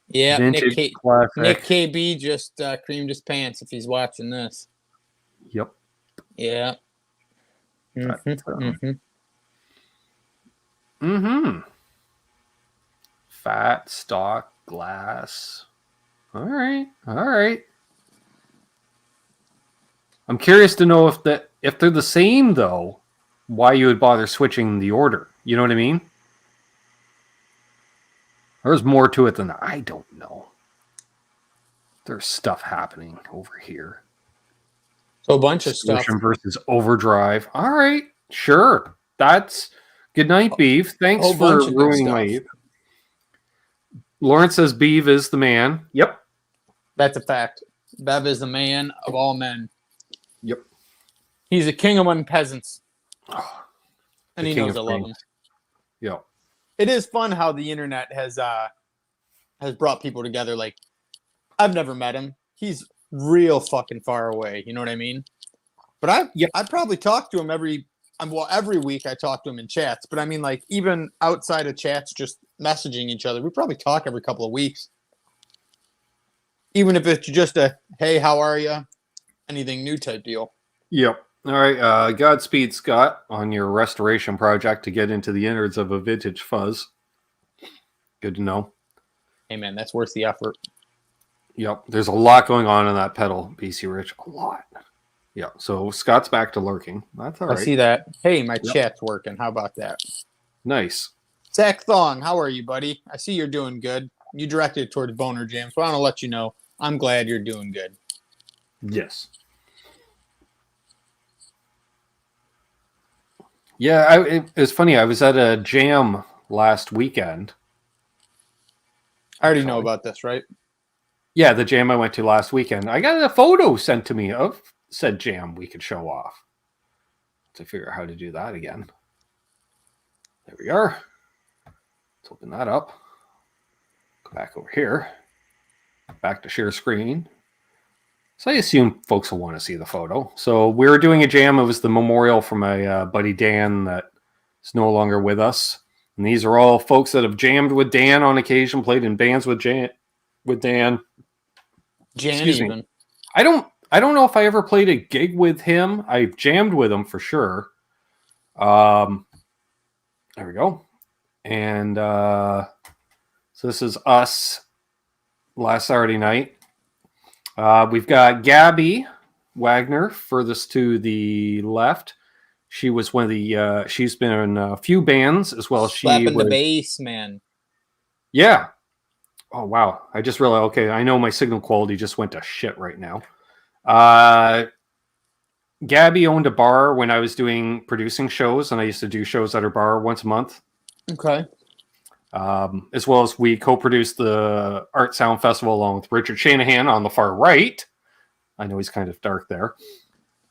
Yeah, Vintage, classic. Nick KB just creamed his pants if he's watching this. Yep. Yeah. Fat, stock, glass. All right. I'm curious to know if they're the same though, why you would bother switching the order. You know what I mean? There's more to it than that. I don't know. There's stuff happening over here. So a bunch of stuff. Distortion versus overdrive. All right, sure. That's good night, Beeve. Thanks for ruining my eve. Lawrence says Beeve is the man. Yep. That's a fact. Bev is the man of all men. Yep. He's a king among peasants. Oh, and he knows I love him. Yep. It is fun how the internet has brought people together. Like, I've never met him. He's real fucking far away. You know what I mean? But I probably talk to him every week. I talk to him in chats. But I mean, like, even outside of chats, just messaging each other, we probably talk every couple of weeks. Even if it's just a, hey, how are you? Anything new type deal. Yep. All right. Godspeed, Scott, on your restoration project to get into the innards of a vintage fuzz. Good to know. Hey, man, that's worth the effort. Yep. There's a lot going on in that pedal, BC Rich. A lot. Yeah. So Scott's back to lurking. That's all right. I see that. Hey, my chat's working. How about that? Nice. Zach Thong, how are you, buddy? I see you're doing good. You directed it towards Boner Jam, so I want to let you know I'm glad you're doing good. Yes. Yeah, it was funny. I was at a jam last weekend. I already know about this, right? Yeah, the jam I went to last weekend. I got a photo sent to me of said jam we could show off. To figure out how to do that again. There we are. Let's open that up. Go back over here. Back to share screen. So I assume folks will want to see the photo. So we were doing a jam. It was the memorial for my buddy Dan that is no longer with us. And these are all folks that have jammed with Dan on occasion, played in bands with Dan. Excuse me. I don't know if I ever played a gig with him. I jammed with him for sure. There we go. And so this is us last Saturday night. We've got Gabby Wagner furthest to the left. She was one of the. She's been in a few bands as well. Slapping the bass, man. Yeah. Oh wow! I just realized. Okay, I know my signal quality just went to shit right now. Gabby owned a bar when I was producing shows, and I used to do shows at her bar once a month. Okay. As well as we co-produced the Art Sound Festival along with Richard Shanahan on the far right. I know he's kind of dark there.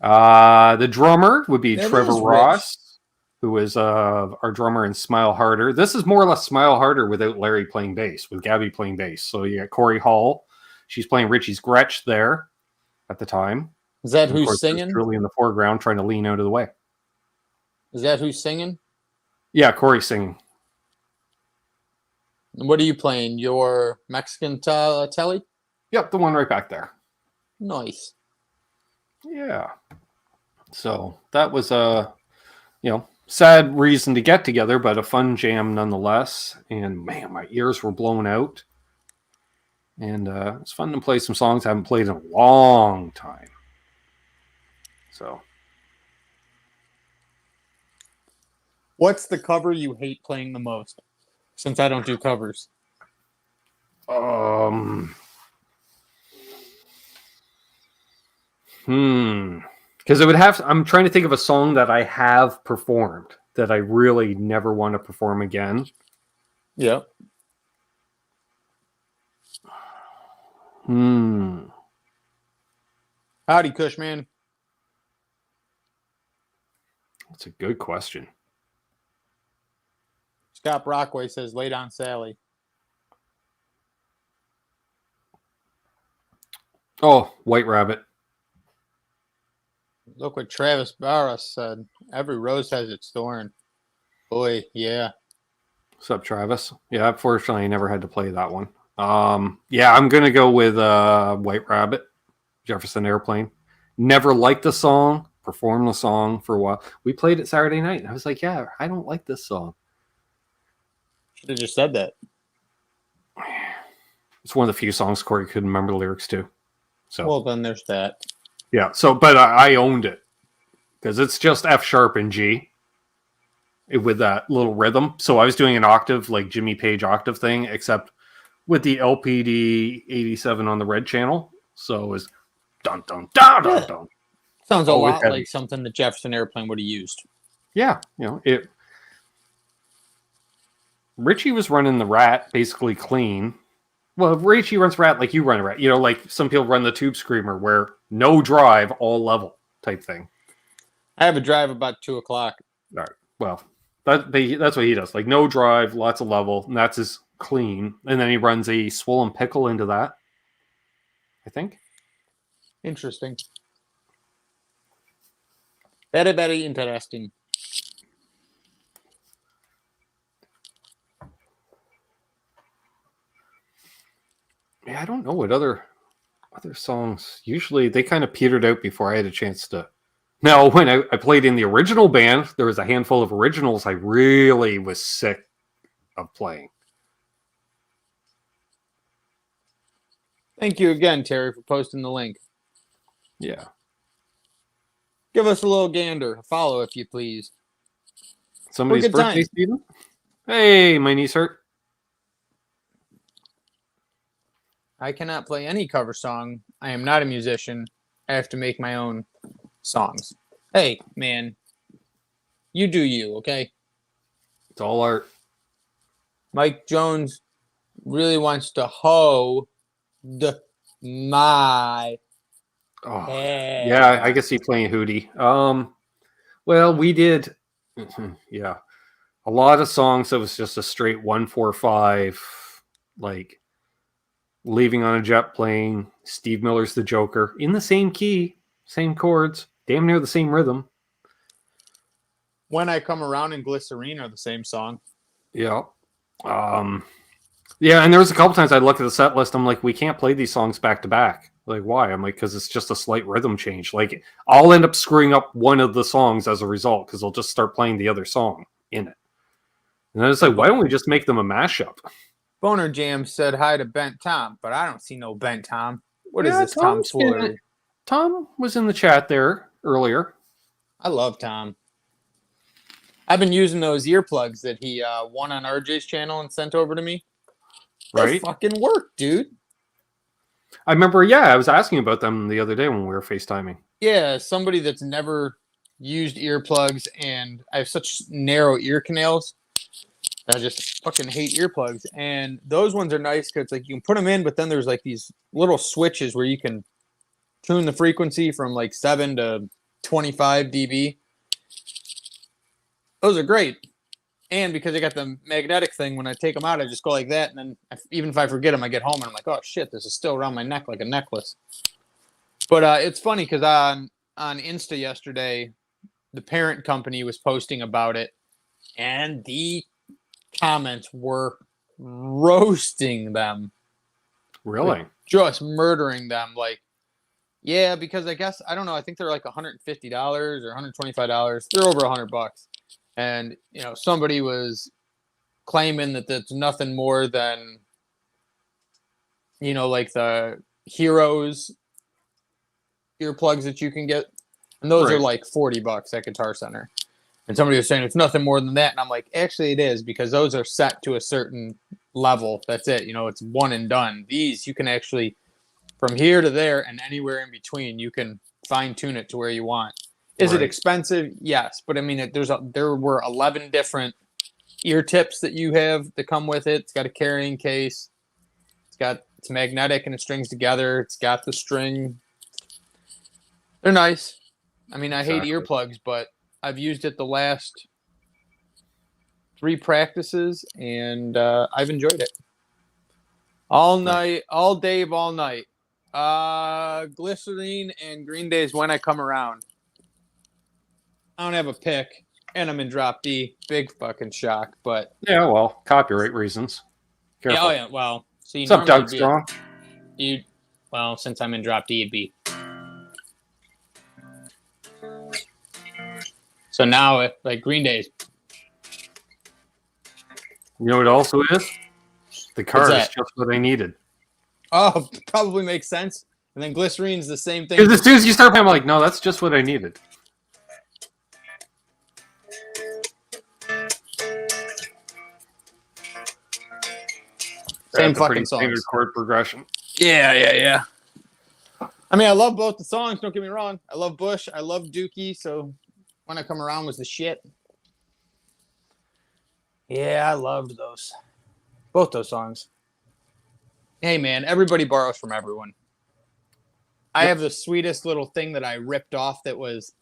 The drummer would be Trevor Ross, who is our drummer in Smile Harder. This is more or less Smile Harder without Larry playing bass, with Gabby playing bass. So you got Corey Hall. She's playing Richie's Gretsch there at the time. Is that who's singing? Really in the foreground, trying to lean out of the way. Is that who's singing? Yeah, Corey's singing. What are you playing? Your Mexican telly? Yep, the one right back there. Nice. Yeah. So that was a, sad reason to get together, but a fun jam nonetheless. And man, my ears were blown out. And it's fun to play some songs I haven't played in a long time. So. What's the cover you hate playing the most? Since I don't do covers. Because it would have. I'm trying to think of a song that I have performed that I really never want to perform again. Yeah. Howdy, Cushman. That's a good question. Scott Brockway says, lay down Sally. Oh, White Rabbit. Look what Travis Barras said. Every rose has its thorn. Boy, yeah. What's up, Travis? Yeah, unfortunately, I never had to play that one. Yeah, I'm going to go with White Rabbit, Jefferson Airplane. Never liked the song, performed the song for a while. We played it Saturday night, and I was like, yeah, I don't like this song. Should have just said that. It's one of the few songs Corey couldn't remember the lyrics to. So well, then there's that. Yeah. So, but I owned it because it's just F sharp and G with that little rhythm. So I was doing an octave, like Jimmy Page octave thing, except with the LPD 87 on the red channel. So it was dun dun dun dun dun. Sounds a lot like something that Jefferson Airplane would have used. Yeah, it. Richie was running the Rat basically clean. Well, Richie runs Rat like you run a Rat. Like some people run the Tube Screamer where no drive, all level type thing. I have a drive about 2:00. All right. Well, that's what he does. Like no drive, lots of level, and that's his clean. And then he runs a Swollen Pickle into that, I think. Interesting. Very, very interesting. Yeah, I don't know what other songs. Usually they kind of petered out before I had a chance to. Now, when I played in the original band, there was a handful of originals I really was sick of playing. Thank you again, Terry, for posting the link. Yeah. Give us a little gander. A follow, if you please. Somebody's birthday, Stephen? Hey, my knees hurt. I cannot play any cover song. I am not a musician. I have to make my own songs. Hey, man. You do you, okay? It's all art. Mike Jones really wants to hoe my head. Yeah, I guess he's playing Hootie. Well, we did, yeah, a lot of songs that was just a straight 1-4-5, like Leaving on a Jet playing Steve Miller's The Joker in the same key, same chords, damn near the same rhythm. When I Come Around and Glycerine are the same song. Yeah. Yeah, and there was a couple times I'd look at the set list, I'm like, we can't play these songs back to back. Like, why? I'm like, because it's just a slight rhythm change. Like, I'll end up screwing up one of the songs as a result, because I'll just start playing the other song in it. And then it's like, why don't we just make them a mashup? Boner Jam said hi to Bent Tom, but I don't see no Bent Tom. What is this tomfoolery? Tom was in the chat there earlier. I love Tom. I've been using those earplugs that he won on RJ's channel and sent over to me. They fucking work, dude. I remember, I was asking about them the other day when we were FaceTiming. Yeah, somebody that's never used earplugs, and I have such narrow ear canals. I just fucking hate earplugs. And those ones are nice because like you can put them in, but then there's like these little switches where you can tune the frequency from like 7 to 25 dB. Those are great. And because I got the magnetic thing, when I take them out, I just go like that. And then even if I forget them, I get home and I'm like, oh shit, this is still around my neck like a necklace. But it's funny because on Insta yesterday, the parent company was posting about it, and the comments were roasting them. Really? Like, just murdering them. Like, yeah, because I guess, I don't know, I think they're like $150 or $125. They're over $100. And, you know, somebody was claiming that that's nothing more than, you know, like the Heroes earplugs that you can get. And those are like $40 at Guitar Center. And somebody was saying it's nothing more than that. And I'm like, actually it is, because those are set to a certain level. That's it. You know, it's one and done. These, you can actually, from here to there and anywhere in between, you can fine tune it to where you want. Is it expensive? Yes. But I mean, there were 11 different ear tips that you have that come with it. It's got a carrying case. It's magnetic and it strings together. It's got the string. They're nice. I mean, I hate earplugs, but I've used it the last 3 practices, and I've enjoyed it. All night, all day, all night. Glycerine and Green Day's When I Come Around. I don't have a pick, and I'm in drop D. Big fucking shock, but... Yeah, well, copyright reasons. Careful. Yeah, oh yeah, well... So what's up, Doug Strong? Well, since I'm in drop D, it'd be... So now, like Green Day's... You know what it also is? The car is just what I needed. Oh, probably makes sense. And then Glycerine's the same thing. Because as soon as you start playing, I'm like, no, that's just what I needed. Same fucking songs. Standard chord progression. Yeah. I mean, I love both the songs. Don't get me wrong. I love Bush. I love Dookie. So When I Come Around was the shit. Yeah, I loved those. Both those songs. Hey, man, everybody borrows from everyone. I have the sweetest little thing that I ripped off that was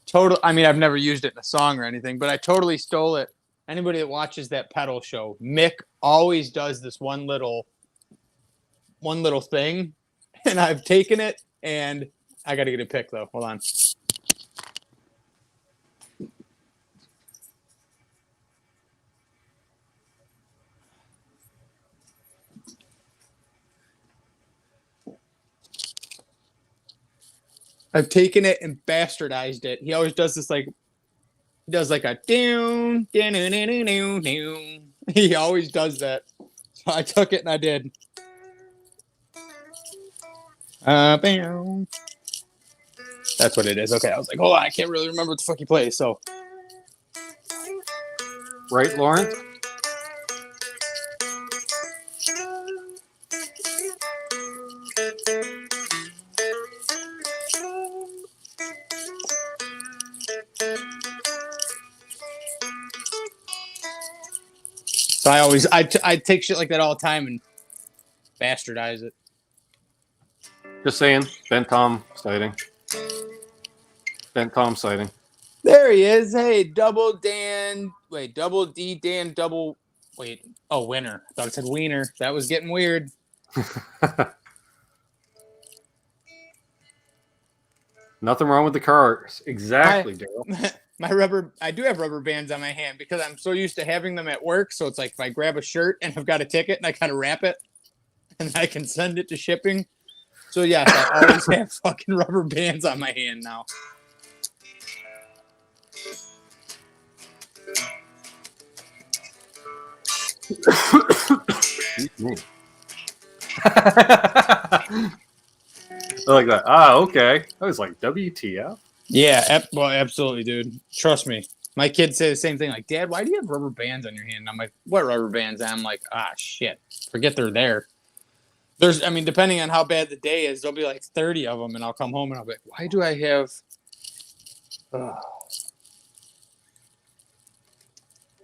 total. I mean, I've never used it in a song or anything, but I totally stole it. Anybody that watches that pedal show, Mick always does this one little thing, and I've taken it And I got to get a pick, though. Hold on. I've taken it and bastardized it. He always does this, like, he does like a down, down, down, down, down, down. He always does that. So I took it and I did. Bam. That's what it is. Okay, I was like, hold on, I can't really remember what the fuck he plays. So, Right, Lawrence? so I take shit like that all the time and bastardize it. Just saying. Ben Tom sighting. Ben Tom sighting. There he is. Hey, double Dan. Wait, double D Dan double. Wait. Oh, winner. I thought it said wiener. That was getting weird. Nothing wrong with the cars. Exactly, Daryl. My rubber. I do have rubber bands on my hand because I'm so used to having them at work. So it's like if I grab a shirt and I've got a ticket and I kind of wrap it and I can send it to shipping. So yes, I always have fucking rubber bands on my hand now. Excuse me. I like that. Ah, okay. I was like, WTF? Yeah, well, absolutely, dude. Trust me. My kids say the same thing. Like, Dad, why do you have rubber bands on your hand? And I'm like, what rubber bands? And I'm like, shit. Forget they're there. Depending on how bad the day is, there'll be like 30 of them, and I'll come home and I'll be like, why do I have...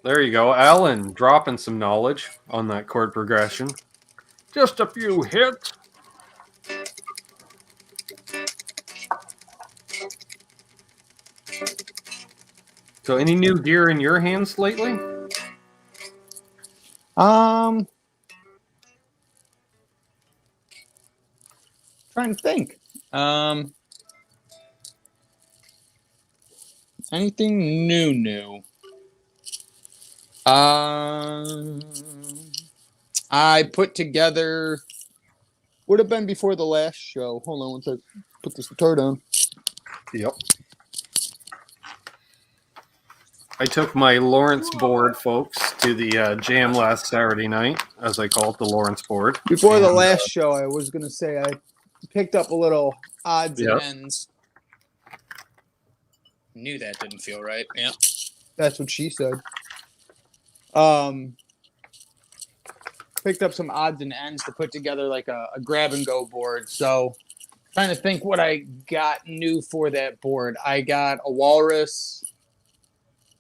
There you go. Alan dropping some knowledge on that chord progression. Just a few hits. So any new gear in your hands lately? Trying to think. Anything new? I put together. Would have been before the last show. Hold on, once I put this guitar down. Yep. I took my Lawrence board, folks, to the jam last Saturday night, as I call it, the Lawrence board. Before the last show, I was going to say I picked up a little odds and ends. Knew that didn't feel right. Yeah. That's what she said. Picked up some odds and ends to put together like a grab and go board. So trying to think what I got new for that board. I got a Walrus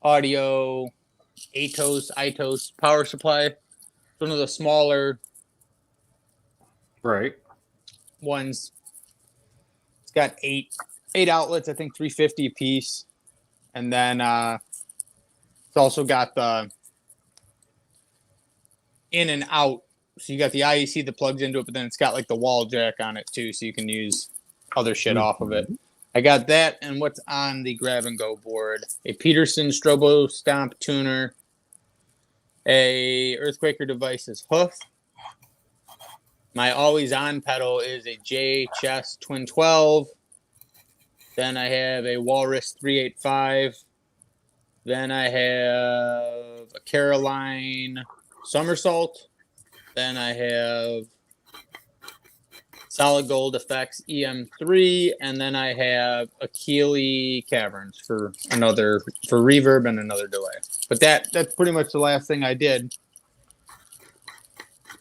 Audio ITOS power supply. One of the smaller ones. It's got eight outlets, I think 350 a piece. And then it's also got the in and out. So you got the IEC that plugs into it, but then it's got like the wall jack on it too, so you can use other shit off of it. I got that, and what's on the grab and go board? A Peterson Strobo Stomp tuner, a Earthquaker Devices hoof. My always on pedal is a J Chess Twin 12. Then I have a Walrus 385. Then I have a Caroline Somersault. Then I have Solid Gold Effects EM3, and then I have a Keeley Caverns for reverb and another delay. But that's pretty much the last thing I did.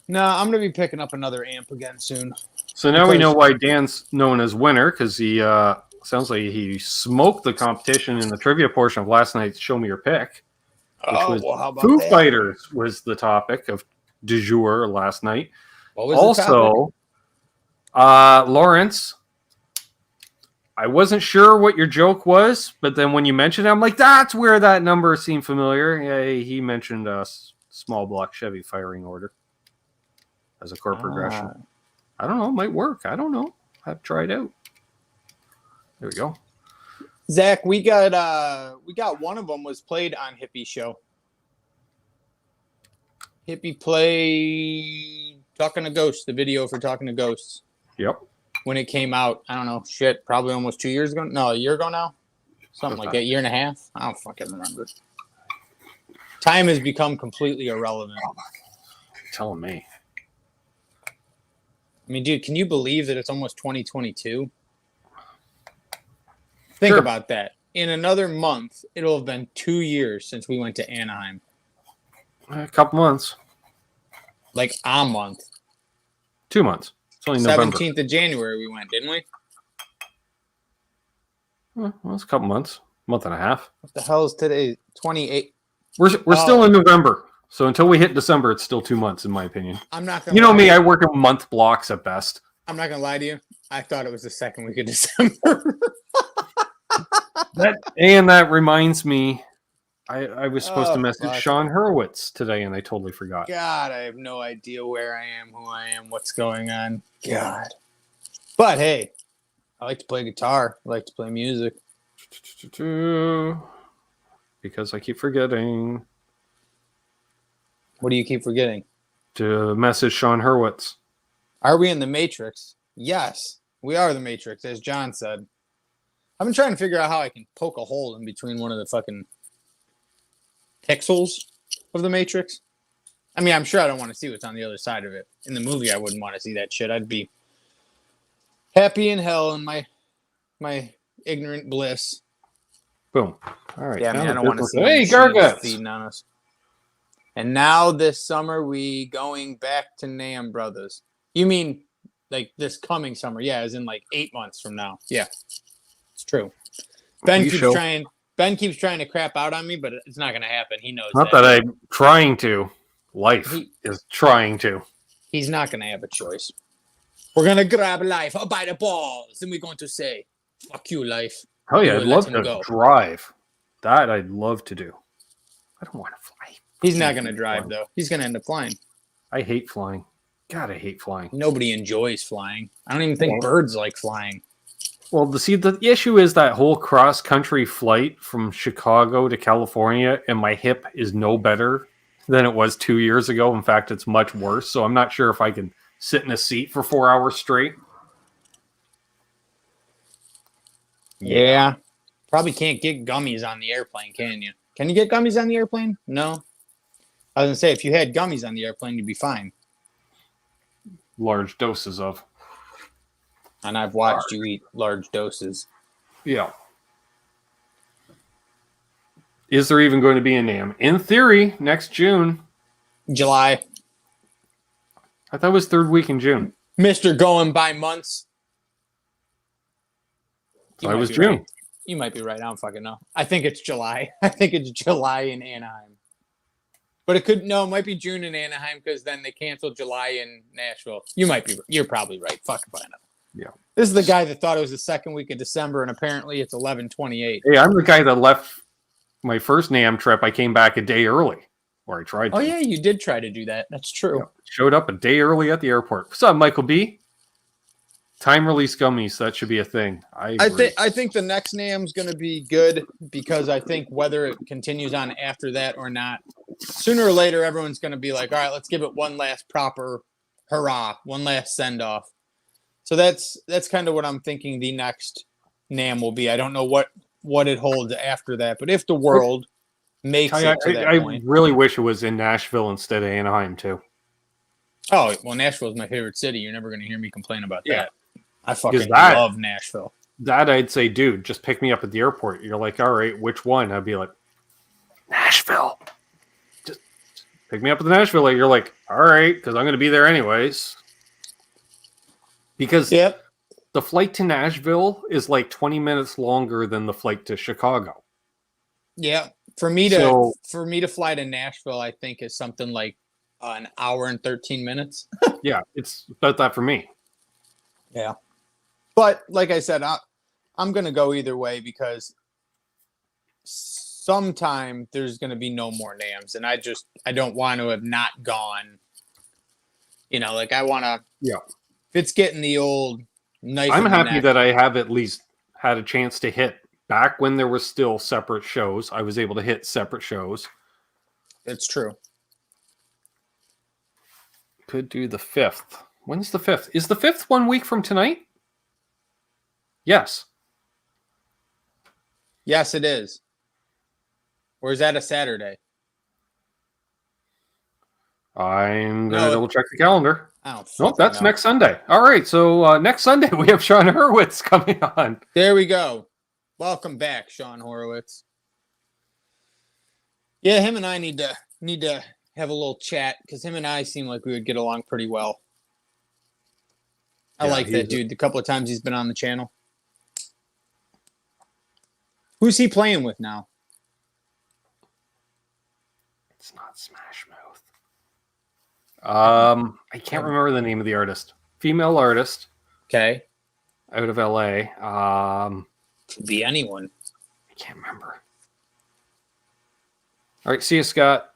No, I'm gonna be picking up another amp again soon. So now we know why Dan's known as winner, because he sounds like he smoked the competition in the trivia portion of last night's Show Me Your Pick. How about Foo Fighters was the topic of du jour last night. What was the topic? Lawrence, I wasn't sure what your joke was, but then when you mentioned it, I'm like, that's where that number seemed familiar. Yeah, he mentioned a small block Chevy firing order as a chord progression. I don't know, it might work. I don't know. I've tried out. There we go. Zach, we got one of them was played on Hippie Show. Hippie played Talking to Ghosts, the video for Talking to Ghosts. Yep. When it came out, I don't know, probably almost 2 years ago. No, a year ago now. Something like that, year and a half. I don't fucking remember. Time has become completely irrelevant. Telling me. I mean, dude, can you believe that it's almost 2022? Think about that. In another month, it'll have been 2 years since we went to Anaheim. A couple months. Like a month. 2 months. It's only November. 17th of January we went, didn't we? Well, it's a couple months. Month and a half. What the hell is today? 28. We're still in November. So until we hit December, it's still 2 months, in my opinion. I'm not gonna. You know me, I work in month blocks at best. I'm not gonna lie to you. I thought it was the second week of December. That reminds me, I was supposed to message fuck. Sean Hurwitz today, and I totally forgot. God, I have no idea where I am, who I am, what's going on. God. But hey, I like to play guitar. I like to play music. Because I keep forgetting. What do you keep forgetting? To message Sean Hurwitz. Are we in the Matrix? Yes, we are the Matrix, as John said. I've been trying to figure out how I can poke a hole in between one of the fucking pixels of the Matrix. I mean, I'm sure I don't want to see what's on the other side of it. In the movie, I wouldn't want to see that shit. I'd be happy in hell in my ignorant bliss. Boom. All right. Yeah, man, I don't want to see Hey, Garguts feeding on us. And now this summer, we going back to Nam Brothers. You mean like this coming summer? Yeah, as in like 8 months from now. Yeah, it's true. Ben keeps trying to crap out on me, but it's not going to happen. He knows Not that I'm trying to. Life is trying to. He's not going to have a choice. We're going to grab life by the balls, and we're going to say, fuck you, life. Oh, yeah, I'd love to drive. That I'd love to do. I don't want to fly. He's not going to drive, though. He's going to end up flying. I hate flying. God, I hate flying. Nobody enjoys flying. I don't even think birds like flying. Well, the issue is that whole cross-country flight from Chicago to California, and my hip is no better than it was 2 years ago. In fact, it's much worse. So I'm not sure if I can sit in a seat for 4 hours straight. Yeah. Probably can't get gummies on the airplane, can you? Can you get gummies on the airplane? No. I was going to say, if you had gummies on the airplane, you'd be fine. Large doses of. And I've watched you eat large doses. Yeah. Is there even going to be a NAMM? In theory, next June. July. I thought it was third week in June. Mr. Going by months. I was June. Right. You might be right. I don't fucking know. I think it's July. I think it's July in Anaheim. But it might be June in Anaheim because then they canceled July in Nashville. You're probably right. Fuck if I know. Yeah. This is the guy that thought it was the second week of December, and apparently it's 11/28. Hey, I'm the guy that left my first NAMM trip. I came back a day early, or I tried to. Oh, yeah, you did try to do that. That's true. Yeah. Showed up a day early at the airport. What's up, Michael B? Time release gummies. That should be a thing. I think the next NAMM's going to be good because I think whether it continues on after that or not, sooner or later, everyone's going to be like, all right, let's give it one last proper hurrah, one last send-off. So that's kind of what I'm thinking the next NAMM will be. I don't know what it holds after that, but if the world makes it to that point. I really wish it was in Nashville instead of Anaheim, too. Oh, well, Nashville's my favorite city. You're never going to hear me complain about that. I fucking love Nashville. That I'd say, dude, just pick me up at the airport. You're like, all right, which one? I'd be like, Nashville. Just pick me up at the Nashville. You're like, all right, because I'm going to be there anyways. Because the flight to Nashville is like 20 minutes longer than the flight to Chicago. Yeah. For me to fly to Nashville, I think is something like an hour and 13 minutes. Yeah, it's about that for me. Yeah. But like I said, I'm going to go either way because sometime there's going to be no more NAMMs. And I don't want to have not gone. You know, like I want to. Yeah. If it's getting the old knife. I'm happy that I have at least had a chance to hit back when there were still separate shows. I was able to hit separate shows. It's true. Could do the 5th. When's the 5th? Is the 5th 1 week from tonight? Yes. Yes, it is. Or is that a Saturday? I'm going to double check the calendar. Nope, that's next Sunday. All right, so next Sunday we have Sean Hurwitz coming on. There we go. Welcome back, Sean Horowitz. Yeah, him and I need to have a little chat because him and I seem like we would get along pretty well. I like that dude. The couple of times he's been on the channel. Who's he playing with now? It's not Smash Mouth. I can't remember the name of the artist. Female artist. Okay. Out of LA. Could be anyone. I can't remember. All right, see you, Scott.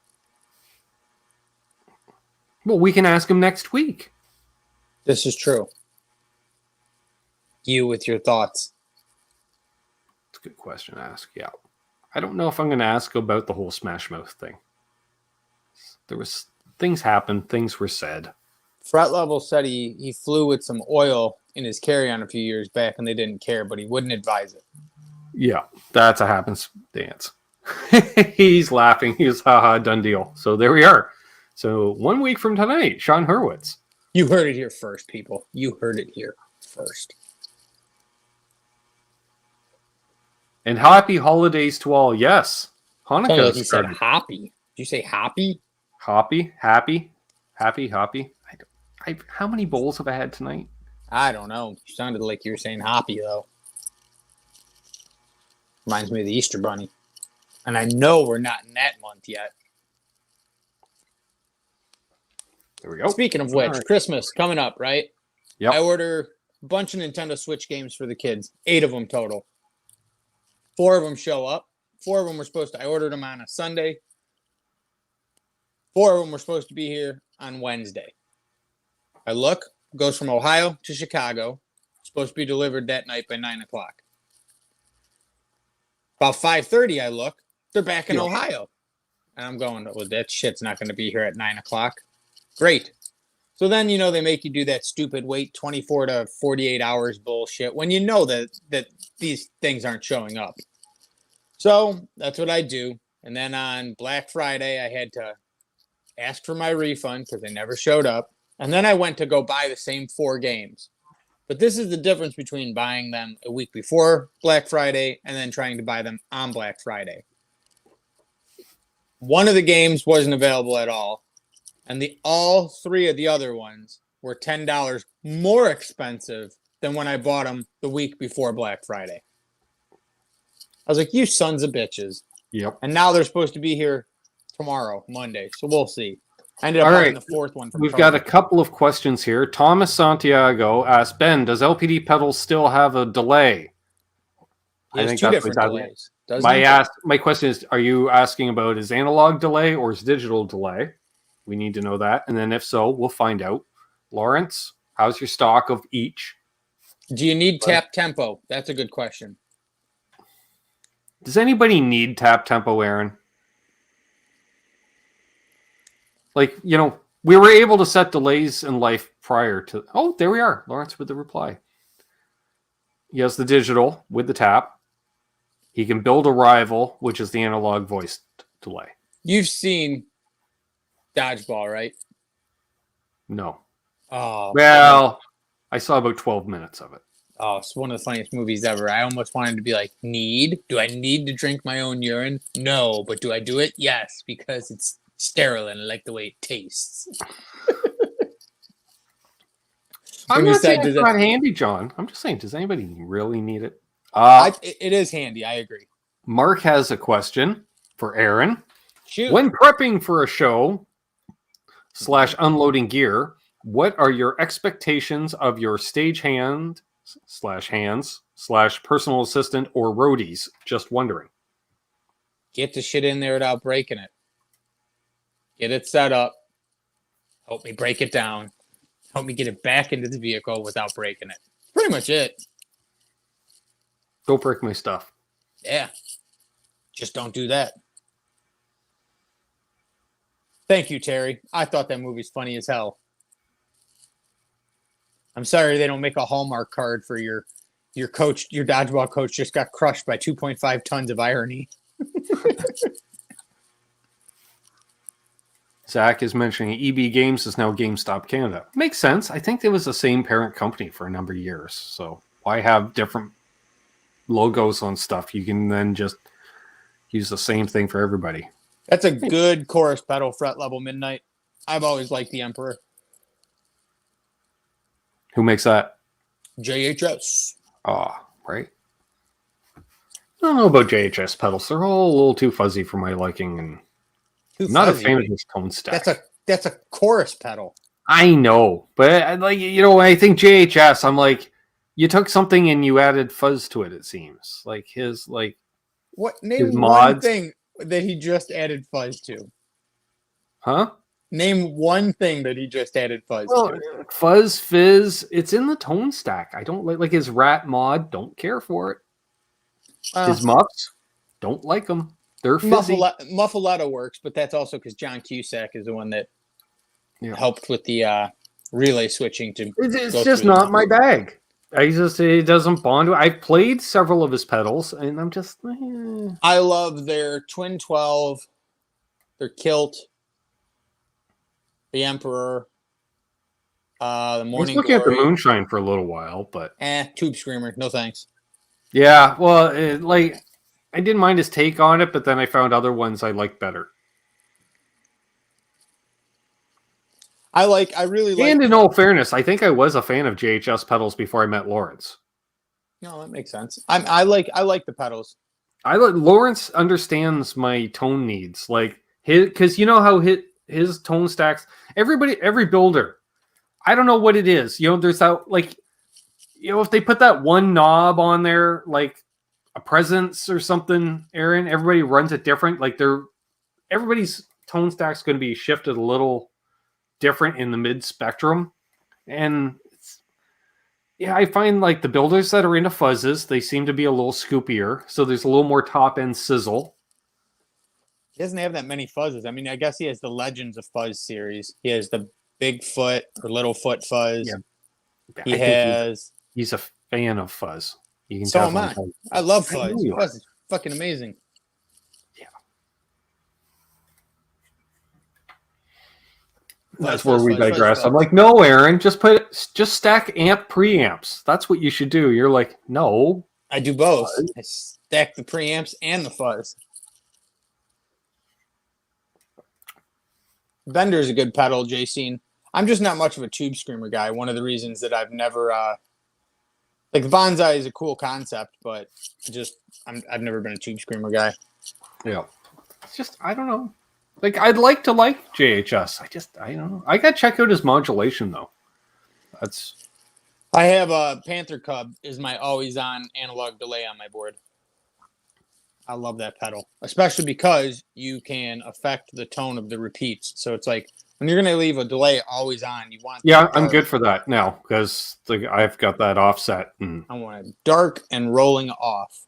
Well, we can ask him next week. This is true. You with your thoughts. It's a good question to ask. Yeah. I don't know if I'm going to ask about the whole Smash Mouth thing. There was things happened, things were said. Fret Level said he flew with some oil in his carry-on a few years back and they didn't care, but he wouldn't advise it. Yeah, that's a happens dance. He's laughing. He's haha, done deal. So there we are. So 1 week from tonight, Sean Hurwitz. You heard it here first, people. You heard it here first. And happy holidays to all. Yes. Hanukkah. Like you said hoppy. Did you say hoppy? Happy. How many bowls have I had tonight? I don't know. You sounded like you were saying hoppy, though. Reminds me of the Easter Bunny. And I know we're not in that month yet. There we go. Speaking of which, Christmas coming up, right? Yep. I order a bunch of Nintendo Switch games for the kids. 8 of them total. 4 of them show up. 4 of them were supposed to. I ordered them on a Sunday. 4 of them were supposed to be here on Wednesday. I look, goes from Ohio to Chicago. Supposed to be delivered that night by 9 o'clock. About 5:30, I look, they're back in Ohio. And I'm going, well, that shit's not going to be here at 9 o'clock. Great. So then, they make you do that stupid wait 24 to 48 hours bullshit when you know that these things aren't showing up. So that's what I do. And then on Black Friday, I had to ask for my refund because they never showed up. And then I went to go buy the same 4 games. But this is the difference between buying them a week before Black Friday and then trying to buy them on Black Friday. One of the games wasn't available at all. And all 3 of the other ones were $10 more expensive than when I bought them the week before Black Friday. I was like, you sons of bitches. Yep. And now they're supposed to be here tomorrow, Monday. So we'll see. I ended up buying the 4th one. We've got a couple of questions here. Thomas Santiago asked, Ben, does LPD Pedals still have a delay? I think 2 different delays. My question is, are you asking about his analog delay or his digital delay? We need to know that. And then if so, we'll find out. Lawrence, how's your stock of each? Do you need tap tempo? That's a good question. Does anybody need tap tempo, Aaron? Like, we were able to set delays in life prior to... Oh, there we are. Lawrence with the reply. He has the digital with the tap. He can build a rival, which is the analog voice delay. You've seen Dodgeball, right? No. Oh. Well, I saw about 12 minutes of it. Oh, it's one of the funniest movies ever. I almost wanted to be like, do I need to drink my own urine? No. But do I do it? Yes, because it's sterile and I like the way it tastes. I'm not saying it's not handy, John. I'm just saying, does anybody really need it? It is handy. I agree. Mark has a question for Aaron. Shoot. When prepping for a show / unloading gear, what are your expectations of your stagehand / hands / personal assistant or roadies? Just wondering. Get the shit in there without breaking it. Get it set up. Help me break it down. Help me get it back into the vehicle without breaking it. Pretty much it. Don't break my stuff. Yeah. Just don't do that. Thank you, Terry. I thought that movie's funny as hell. I'm sorry they don't make a Hallmark card for your coach. Your dodgeball coach just got crushed by 2.5 tons of irony. Zach is mentioning EB Games is now GameStop Canada. Makes sense. I think it was the same parent company for a number of years. So why have different logos on stuff? You can then just use the same thing for everybody. That's a good chorus pedal, fret level midnight. I've always liked the Emperor. Who makes that? JHS. Right. I don't know about JHS pedals. They're all a little too fuzzy for my liking, and I'm not a fan of this tone stack. That's a chorus pedal. I know, but like, you know, when I think JHS, I'm like, you took something and you added fuzz to it. It seems like his name one mods. Thing that he just added fuzz to. Huh? Name one thing that he just added fuzz to. Fuzz, fizz, it's in the tone stack. I don't like his rat mod. Don't care for it. His muffs, don't like them. They're fizzy. Muffaletta works, but that's also because John Cusack is the one that helped with the relay switching to. It's just not my bag. It doesn't bond. I've played several of his pedals, and I'm just. I love their Twin 12, their Kilt, the Emperor, the Morning. I was looking at the Moonshine for a little while, but Tube Screamer, no thanks. Yeah, well, I didn't mind his take on it, but then I found other ones I liked better. And in all fairness, I think I was a fan of JHS pedals before I met Lawrence. No, that makes sense. I like the pedals. Lawrence understands my tone needs, like because you know how his tone stacks. Every builder, I don't know what it is. You know, there's that if they put that one knob on there, like a presence or something, Aaron, everybody runs it different. Like everybody's tone stack's going to be shifted a little different in the mid spectrum. And I find like the builders that are into fuzzes, they seem to be a little scoopier. So there's a little more top end sizzle. He doesn't have that many fuzzes. I mean, I guess he has the Legends of Fuzz series. He has the Bigfoot or Littlefoot fuzz. Yeah. He's a fan of fuzz. You can so am I. I love fuzz. Fuzz is fucking amazing. Yeah. That's where we digress. I'm like, no, Aaron, just stack amp preamps. That's what you should do. You're like, no. I do both. I stack the preamps and the fuzz. Bender's a good pedal, JC. I'm just not much of a Tube Screamer guy. One of the reasons that I've never like Bonsai is a cool concept, but I've never been a Tube Screamer guy. Yeah. It's just I don't know. Like I'd like to like JHS. I don't know. I gotta check out his modulation though. I have a Panther Cub is my always on analog delay on my board. I love that pedal, especially because you can affect the tone of the repeats. So it's like when you're going to leave a delay always on, you want. Yeah, I'm good for that now because I've got that offset. I want it dark and rolling off.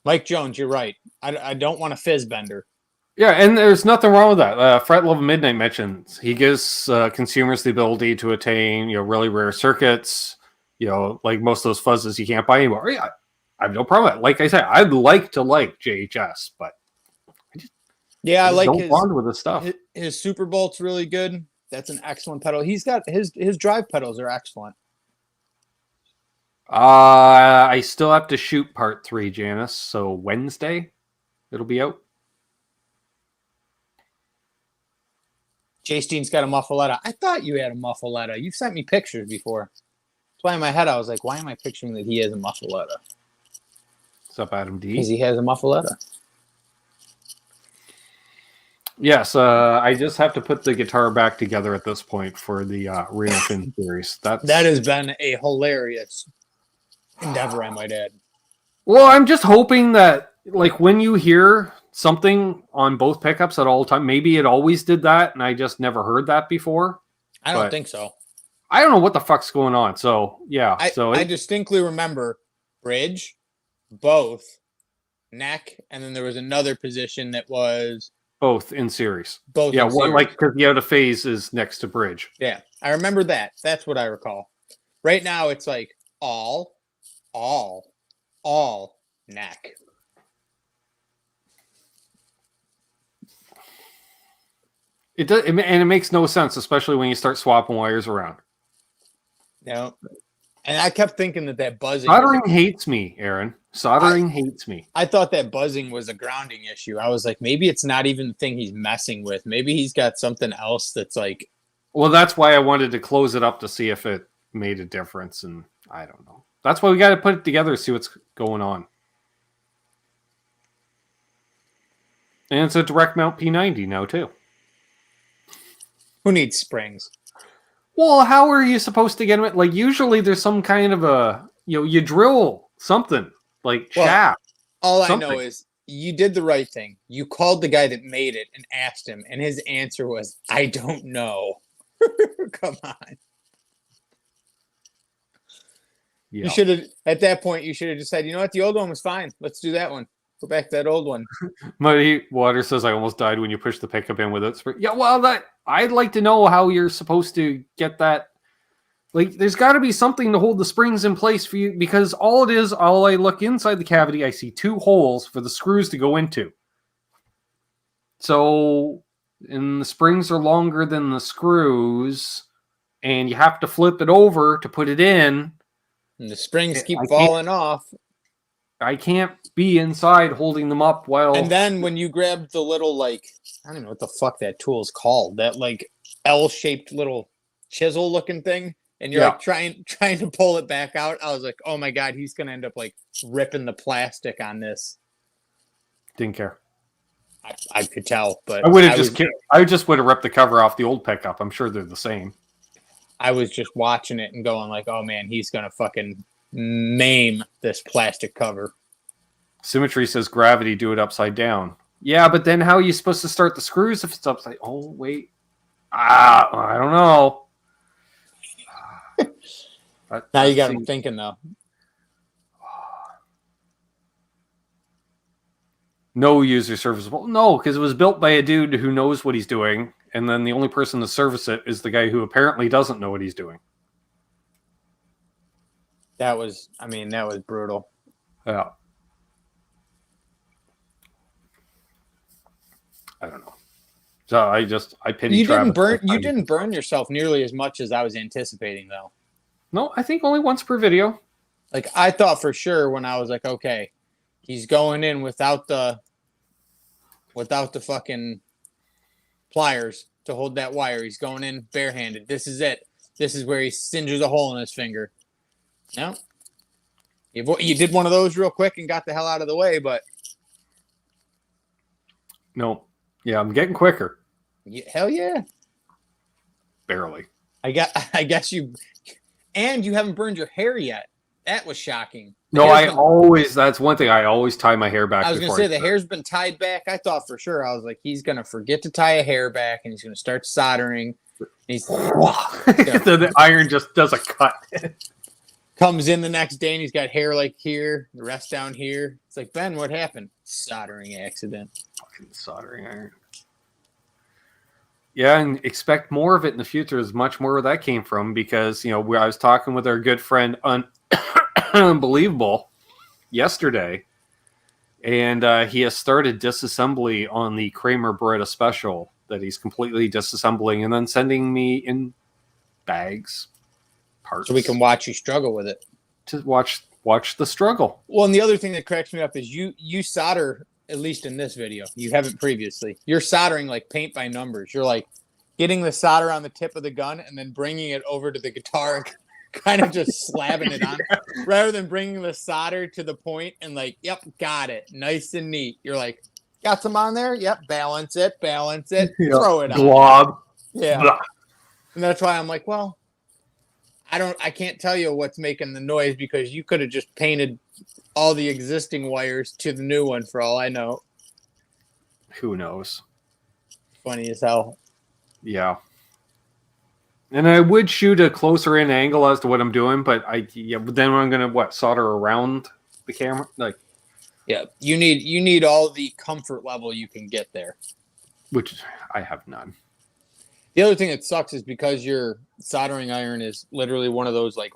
Mike Jones, you're right. I don't want a fizz bender. Yeah, and there's nothing wrong with that. Fret Level Midnight mentions he gives consumers the ability to attain, really rare circuits. Like most of those fuzzes you can't buy anymore. Yeah, I have no problem with it. Like I said, I'd like to like JHS, but I like don't bond with his stuff. His Super Bolt's really good. That's an excellent pedal. He's got his drive pedals are excellent. I still have to shoot part 3, Janice. So Wednesday, it'll be out. Jay Steen's got a Muffaletta. I thought you had a Muffaletta. You've sent me pictures before. That's why in my head I was like, why am I picturing that he has a Muffaletta? What's up, Adam D? Because he has a Muffaletta. Yes, I just have to put the guitar back together at this point for the Reno Fin series. That has been a hilarious endeavor, I might add. Well, I'm just hoping that, like, when you hear something on both pickups at all time. Maybe it always did that, and I just never heard that before. I don't think so. I don't know what the fuck's going on. So yeah, I distinctly remember bridge, both, neck, and then there was another position that was both in series. Both, yeah, one like because the out of phase is next to bridge. Yeah, I remember that. That's what I recall. Right now, it's like all neck. It does, and it makes no sense, especially when you start swapping wires around. No, and I kept thinking that buzzing. Soldering hates me, Aaron. Soldering hates me. I thought that buzzing was a grounding issue. I was like, maybe it's not even the thing he's messing with. Maybe he's got something else that's like. Well, that's why I wanted to close it up to see if it made a difference, and I don't know. That's why we got to put it together, see what's going on. And it's a direct mount P90 now too. Who needs springs? Well, how are you supposed to get them? Like usually, there's some kind of a you drill something like shaft. All I know is you did the right thing. You called the guy that made it and asked him, and his answer was, "I don't know." Come on. Yeah. You should have at that point. You should have just said, "You know what? The old one was fine. Let's do that one. Go back to that old one." Muddy Water says, "I almost died when you pushed the pickup in with it." Yeah, well, I'd like to know how you're supposed to get that. Like, there's got to be something to hold the springs in place for you, because all I look inside the cavity, I see 2 holes for the screws to go into. So, and the springs are longer than the screws, and you have to flip it over to put it in. And the springs keep falling off. I can't be inside holding them up while... And then when you grab the little, like, I don't even know what the fuck that tool is called. That, like, L-shaped little chisel-looking thing. And you're, like, trying to pull it back out. I was like, oh, my God, he's going to end up, like, ripping the plastic on this. Didn't care. I could tell, but... I just would have ripped the cover off the old pickup. I'm sure they're the same. I was just watching it and going like, oh, man, he's going to fucking maim this plastic cover. Symmetry says gravity, do it upside down. Yeah, but then how are you supposed to start the screws if it's upside? Oh, wait. I don't know. Now you got him thinking, though. No user serviceable. No, because it was built by a dude who knows what he's doing, and then the only person to service it is the guy who apparently doesn't know what he's doing. That was brutal. Yeah. I don't know. So I pity Travis. You didn't burn yourself nearly as much as I was anticipating, though. No, I think only once per video. Like, I thought for sure when I was like, okay, he's going in without the fucking pliers to hold that wire. He's going in barehanded. This is it. This is where he singes a hole in his finger. No. You did one of those real quick and got the hell out of the way, but... No. Yeah, I'm getting quicker. Hell yeah. Barely. I guess you... And you haven't burned your hair yet. That was shocking. That's one thing. I always tie my hair back. I was going to say, the hair's been tied back. I thought for sure. I was like, he's going to forget to tie a hair back, and he's going to start soldering. The iron just does a cut. Comes in the next day, and he's got hair like here, the rest down here. It's like, Ben, what happened? Soldering accident. Fucking soldering iron. Yeah, and expect more of it in the future. There's much more where that came from, because, I was talking with our good friend Unbelievable yesterday, and he has started disassembly on the Kramer Beretta Special that he's completely disassembling and then sending me in bags, parts. So we can watch you struggle with it. To watch the struggle. Well, and the other thing that cracks me up is you solder, at least in this video. You haven't previously. You're soldering like paint by numbers. You're like getting the solder on the tip of the gun and then bringing it over to the guitar, kind of just slabbing it on, rather than bringing the solder to the point and like, yep, got it, nice and neat. You're like, got some on there? Yep, balance it, throw it on. Glob. Yeah. Blah. And that's why I'm like, well, I can't tell you what's making the noise, because you could have just painted all the existing wires to the new one for all I know. Who knows? Funny as hell. Yeah. And I would shoot a closer in angle as to what I'm doing, but but then I'm gonna solder around the camera, like. Yeah, you need all the comfort level you can get there. Which I have none. The other thing that sucks is because your soldering iron is literally one of those like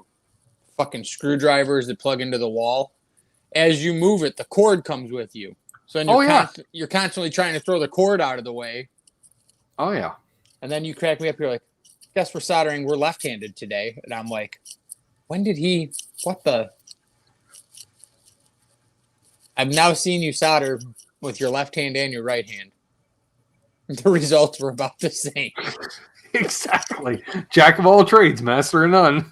fucking screwdrivers that plug into the wall. As you move it, the cord comes with you. So then you're constantly trying to throw the cord out of the way. Oh yeah. And then you crack me up. You're like, guess we're soldering. We're left-handed today. And I'm like, when did he? What the? I've now seen you solder with your left hand and your right hand. The results were about the same. Exactly. Jack of all trades, master of none.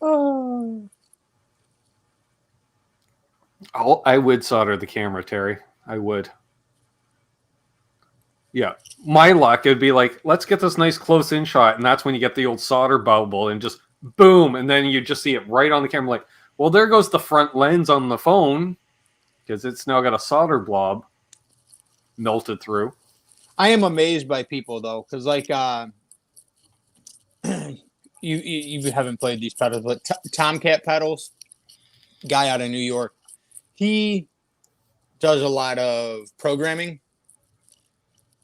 Oh. I would solder the camera, Terry. I would. Yeah. My luck, it'd be like, let's get this nice close-in shot, and that's when you get the old solder bubble, and just boom, and then you just see it right on the camera, like, well, there goes the front lens on the phone, because it's now got a solder blob melted through. I am amazed by people, though, because, like, you haven't played these pedals, but Tomcat Pedals, guy out of New York, he does a lot of programming.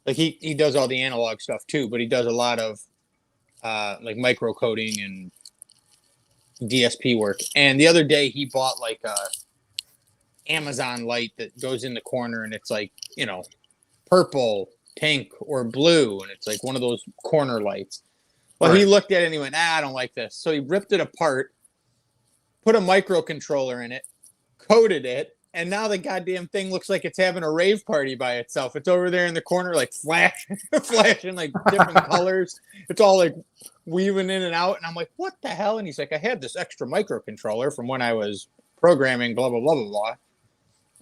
Like, he does all the analog stuff, too, but he does a lot of, like, microcoding and DSP work. And the other day, he bought, like, a Amazon light that goes in the corner, and it's, like, you know, purple, pink, or blue, and it's, like, one of those corner lights. Well, He looked at it and he went, I don't like this. So he ripped it apart, put a microcontroller in it, coated it, and now the goddamn thing looks like it's having a rave party by itself. It's over there in the corner, like flashing like different colors. It's all like weaving in and out. And I'm like, what the hell? And he's like, I had this extra microcontroller from when I was programming, blah, blah, blah, blah, blah.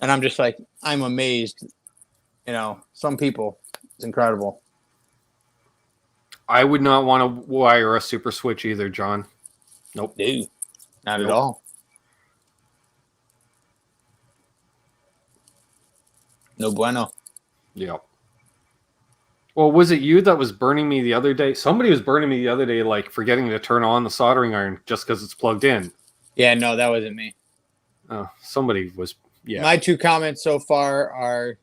And I'm just like, I'm amazed. You know, some people, it's incredible. I would not want to wire a super switch either, John. Nope. Dude, not at all. No bueno. Yeah. Well, was it you that was burning me the other day? Somebody was burning me the other day, like forgetting to turn on the soldering iron just because it's plugged in. Yeah, no, that wasn't me. Oh, somebody was. Yeah. My two comments so far are.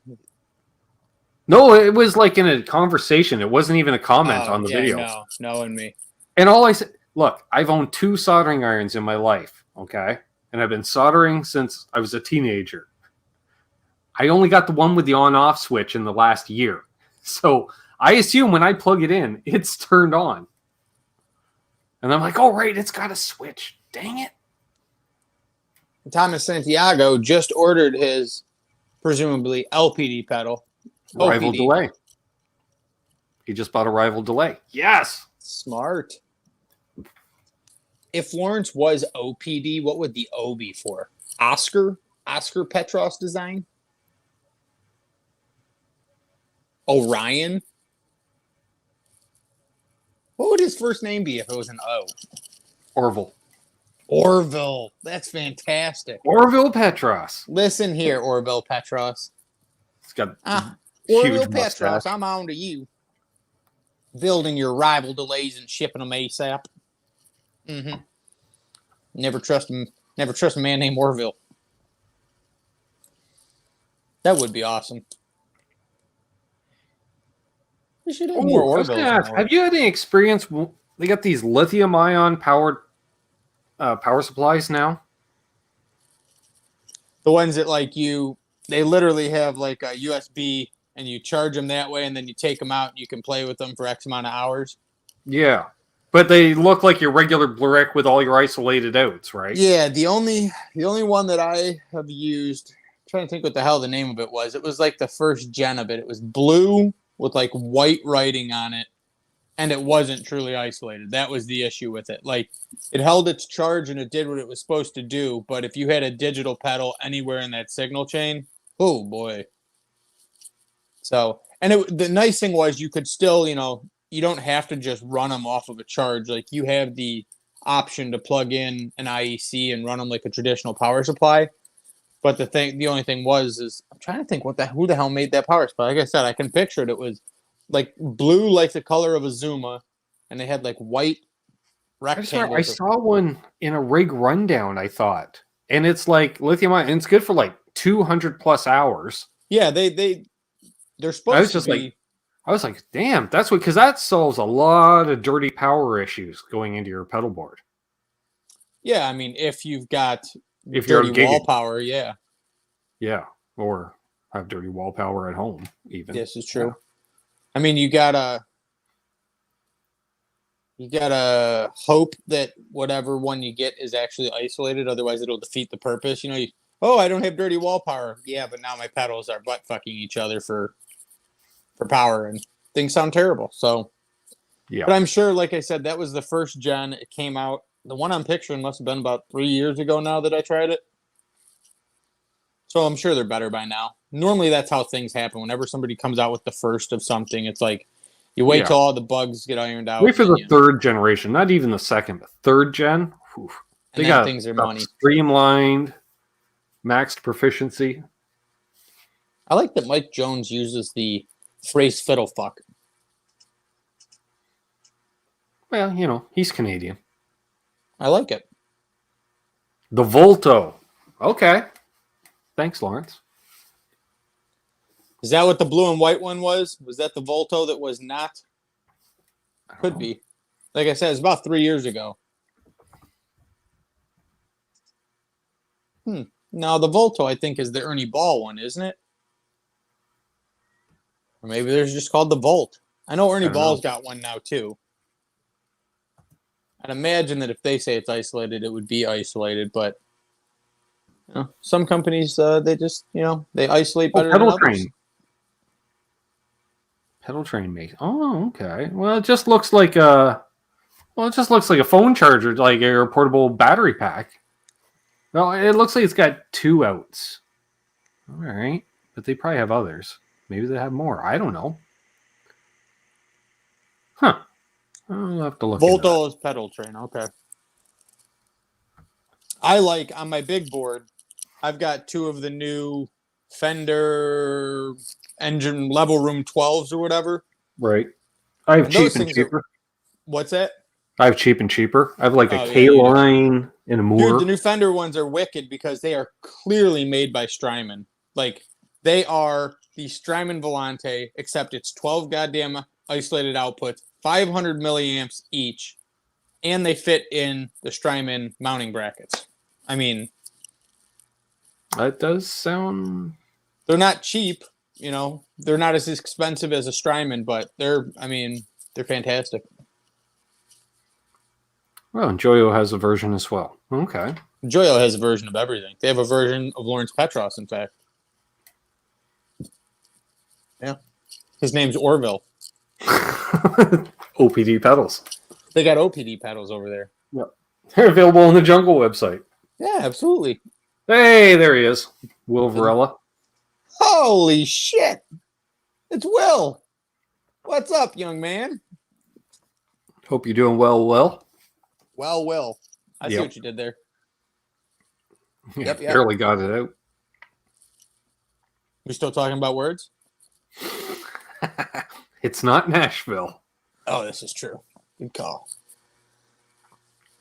No, it was like in a conversation. It wasn't even a comment on the video. No, and me. And all I said, look, I've owned 2 soldering irons in my life, okay? And I've been soldering since I was a teenager. I only got the one with the on-off switch in the last year. So I assume when I plug it in, it's turned on. And I'm like, oh, right, it's got a switch. Dang it. Thomas Santiago just ordered his, presumably, LPD pedal. Rival OPD. delay. He just bought a rival delay. Yes. Smart. If Lawrence was OPD, what would the O be for? Oscar Petros design? Orion? What would his first name be if it was an O? Orville. That's fantastic. Orville Petros. Listen here, Orville Petros. It's got Orville huge Petros, mustache. I'm on to you. Building your rival delays and shipping them ASAP. Mm-hmm. Never trust a man named Orville. That would be awesome. We should have more Orvilles. Have you had any experience? They got these lithium-ion powered power supplies now. The ones that they literally have like a USB and you charge them that way and then you take them out and you can play with them for X amount of hours. Yeah. But they look like your regular brick with all your isolated outs, right? Yeah, the only one that I have used, I'm trying to think what the hell the name of it was. It was like the first gen of it. It was blue with like white writing on it, and it wasn't truly isolated. That was the issue with it. Like, it held its charge and it did what it was supposed to do, but if you had a digital pedal anywhere in that signal chain, oh boy. So, and the nice thing was you could still, you don't have to just run them off of a charge. Like, you have the option to plug in an IEC and run them like a traditional power supply. But the only thing is I'm trying to think who the hell made that power supply. Like I said, I can picture it. It was like blue, like the color of a Zuma, and they had like white rectangles. I saw one in a rig rundown, I thought. And it's like lithium ion, and it's good for like 200 plus hours. Yeah, they're supposed to be. I was like, damn, that's because that solves a lot of dirty power issues going into your pedal board. Yeah, I mean, if you've got If dirty you're wall power, yeah. Yeah, or have dirty wall power at home, even. Yes, it's true. Yeah. I mean, you gotta hope that whatever one you get is actually isolated. Otherwise, it'll defeat the purpose. You know, I don't have dirty wall power. Yeah, but now my pedals are butt fucking each other for power, and things sound terrible. So, yeah. But I'm sure, like I said, that was the first gen. It came out. The one I'm picturing must have been about 3 years ago now that I tried it. So I'm sure they're better by now. Normally, that's how things happen. Whenever somebody comes out with the first of something, it's like you wait till all the bugs get ironed out. Wait for the third generation, not even the second, but third gen. Whew. They got things are money. Streamlined, maxed proficiency. I like that Mike Jones uses the phrase "fiddle fuck." Well, you know, he's Canadian. I like it. The Volto. Okay. Thanks, Lawrence. Is that what the blue and white one was? Was that the Volto that was not? Could be. Like I said, it's about 3 years ago. Now, the Volto, I think, is the Ernie Ball one, isn't it? Or maybe there's just called the Volt. I know Ernie Ball's got one now, too. I'd imagine that if they say it's isolated, it would be isolated, but some companies, they just, they isolate better than others. Pedal train makes. Oh, okay. Well, it just looks like a phone charger, like a portable battery pack. Well, it looks like it's got 2 outs. All right, but they probably have others. Maybe they have more. I don't know. Huh. I'll have to look. Volto is pedal train. Okay. I like on my big board. I've got 2 of the new Fender engine level room 12s or whatever. Right. I have cheap and cheaper. What's that? I have cheap and cheaper. I have like a K-line and a Moore. Dude, the new Fender ones are wicked because they are clearly made by Strymon. Like, they are the Strymon Volante, except it's 12 goddamn isolated outputs, 500 milliamps each, and they fit in the Strymon mounting brackets. I mean, that does sound. They're not cheap, They're not as expensive as a Strymon, but they're fantastic. Well, and Joyo has a version as well. Okay. Joyo has a version of everything. They have a version of Lawrence Petros, in fact. Yeah. His name's Orville. OPD pedals. They got OPD pedals over there. Yep. They're available on the Jungle website. Yeah, absolutely. Hey, there he is. Will Varela. Holy shit. It's Will. What's up, young man? Hope you're doing well, Will. Well, Will. I see what you did there. Yep. Barely got it out. We're still talking about words? It's not Nashville. Oh, this is true. Good call.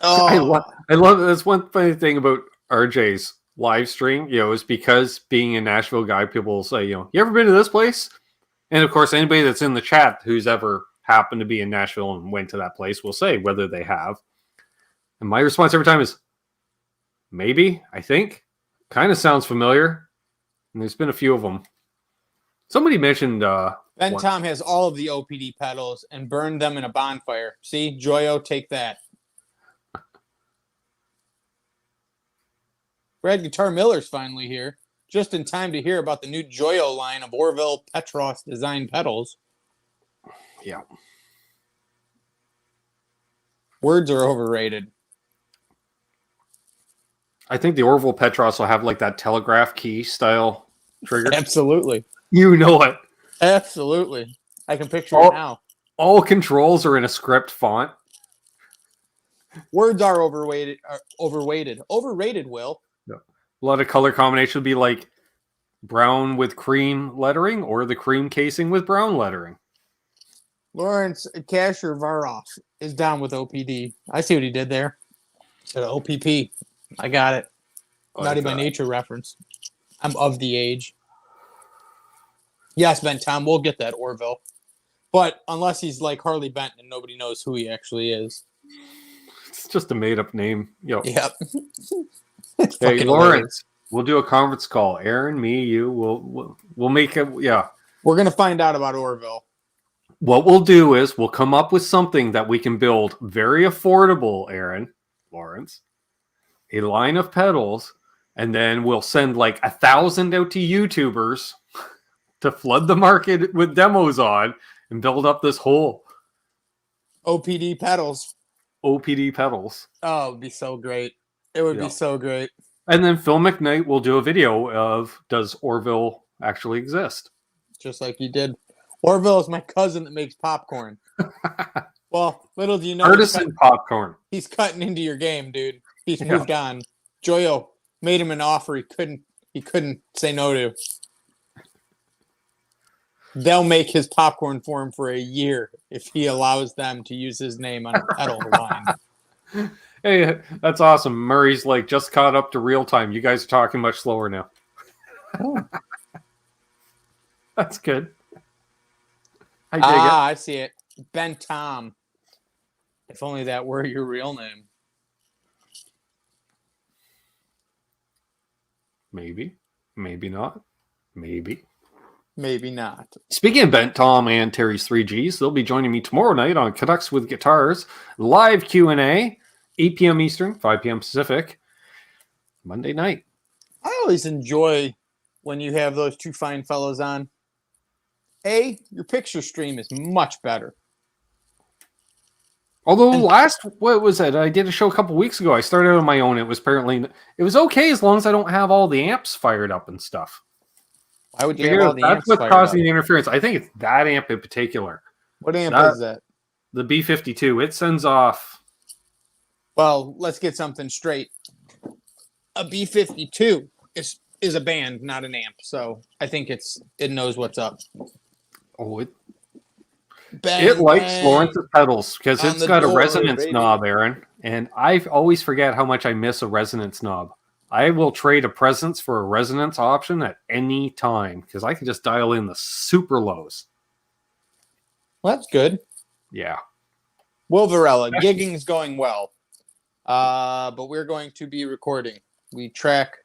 Oh. I love that's one funny thing about RJ's live stream, is because being a Nashville guy, people will say, you ever been to this place? And of course, anybody that's in the chat who's ever happened to be in Nashville and went to that place will say whether they have. And my response every time is, maybe, I think. Kind of sounds familiar. And there's been a few of them. Somebody mentioned... Ben Tom has all of the OPD pedals and burned them in a bonfire. See? Joyo, take that. Brad Guitar Miller's finally here. Just in time to hear about the new Joyo line of Orville Petros designed pedals. Yeah. Words are overrated. I think the Orville Petros will have like that telegraph key style trigger. Absolutely. You know it. Absolutely. I can picture it now. All controls are in a script font. Words are overrated. Overrated, Will. Yeah. A lot of color combination would be like brown with cream lettering or the cream casing with brown lettering. Lawrence Casher Varoff is down with OPD. I see what he did there. Said OPP. I got it. Naughty by Nature reference. I'm of the age. Yes, Ben Tom, we'll get that Orville. But unless he's like Harley Benton and nobody knows who he actually is. It's just a made-up name. Yo. Yep. Hey, Lawrence, we'll do a conference call. Aaron, me, you, we'll make it. Yeah. We're going to find out about Orville. What we'll do is we'll come up with something that we can build very affordable, Aaron, Lawrence, a line of pedals, and then we'll send like 1,000 out to YouTubers to flood the market with demos on and build up this whole OPD pedals. OPD pedals. Oh, it would be so great. It would be so great. And then Phil McKnight will do a video of, does Orville actually exist? Just like you did. Orville is my cousin that makes popcorn. Well, little do you know, Artisan popcorn. He's cutting into your game, dude. He's moved on. Joyo made him an offer he couldn't say no to. They'll make his popcorn for him for a year if he allows them to use his name on a pedal line. Hey, that's awesome. Murray's like just caught up to real time. You guys are talking much slower now. Oh. That's good. I dig it. I see it. Ben Tom. If only that were your real name. Maybe. Maybe not. Maybe. Maybe not. Speaking of Bent Tom and Terry's 3Gs, they'll be joining me tomorrow night on Canucks with Guitars, live Q&A, 8 p.m. Eastern, 5 p.m. Pacific, Monday night. I always enjoy when you have those two fine fellows on. Your picture stream is much better. Although what was it? I did a show a couple weeks ago. I started on my own. It was okay as long as I don't have all the amps fired up and stuff. Why would you have all the amps That's what's fired causing up? the interference. I think it's that amp in particular. What amp is that? The B52. It sends off. Well, let's get something straight. A B52 is a band, not an amp. So I think it knows what's up. Oh, it Bang, likes bang. Lawrence's pedals because On it's the got a door, resonance baby. knob, Aaron. And I always forget how much I miss a resonance knob. I will trade a presence for a resonance option at any time because I can just dial in the super lows. Well, that's good. Yeah. Will Varela, gigging is going well. But we're going to be recording. We track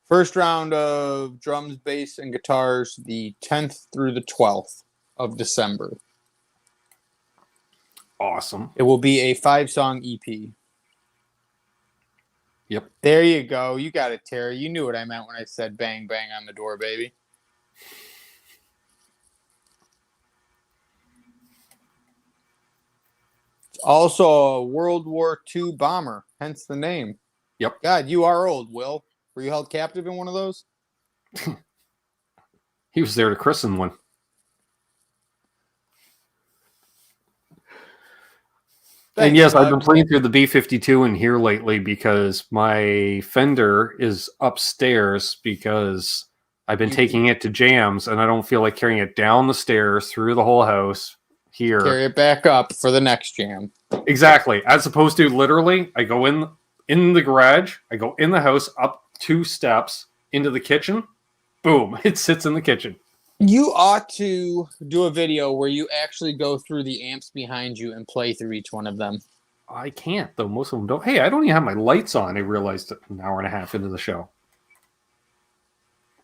first round of drums, bass, and guitars the 10th through the 12th of December. Awesome. It will be a 5-song EP. Yep. There you go. You got it, Terry. You knew what I meant when I said bang, bang on the door, baby. It's also a World War II bomber, hence the name. Yep. God, you are old, Will. Were you held captive in one of those? He was there to christen one. And yes, I've been playing through the B52 in here lately because my Fender is upstairs because I've been taking it to jams and I don't feel like carrying it down the stairs through the whole house here. Carry it back up for the next jam. Exactly. As opposed to literally, I go in the garage, I go in the house, up 2 steps into the kitchen. Boom. It sits in the kitchen. You ought to do a video where you actually go through the amps behind you and play through each one of them. I can't, though. Most of them don't. Hey, I don't even have my lights on. I realized an hour and a half into the show.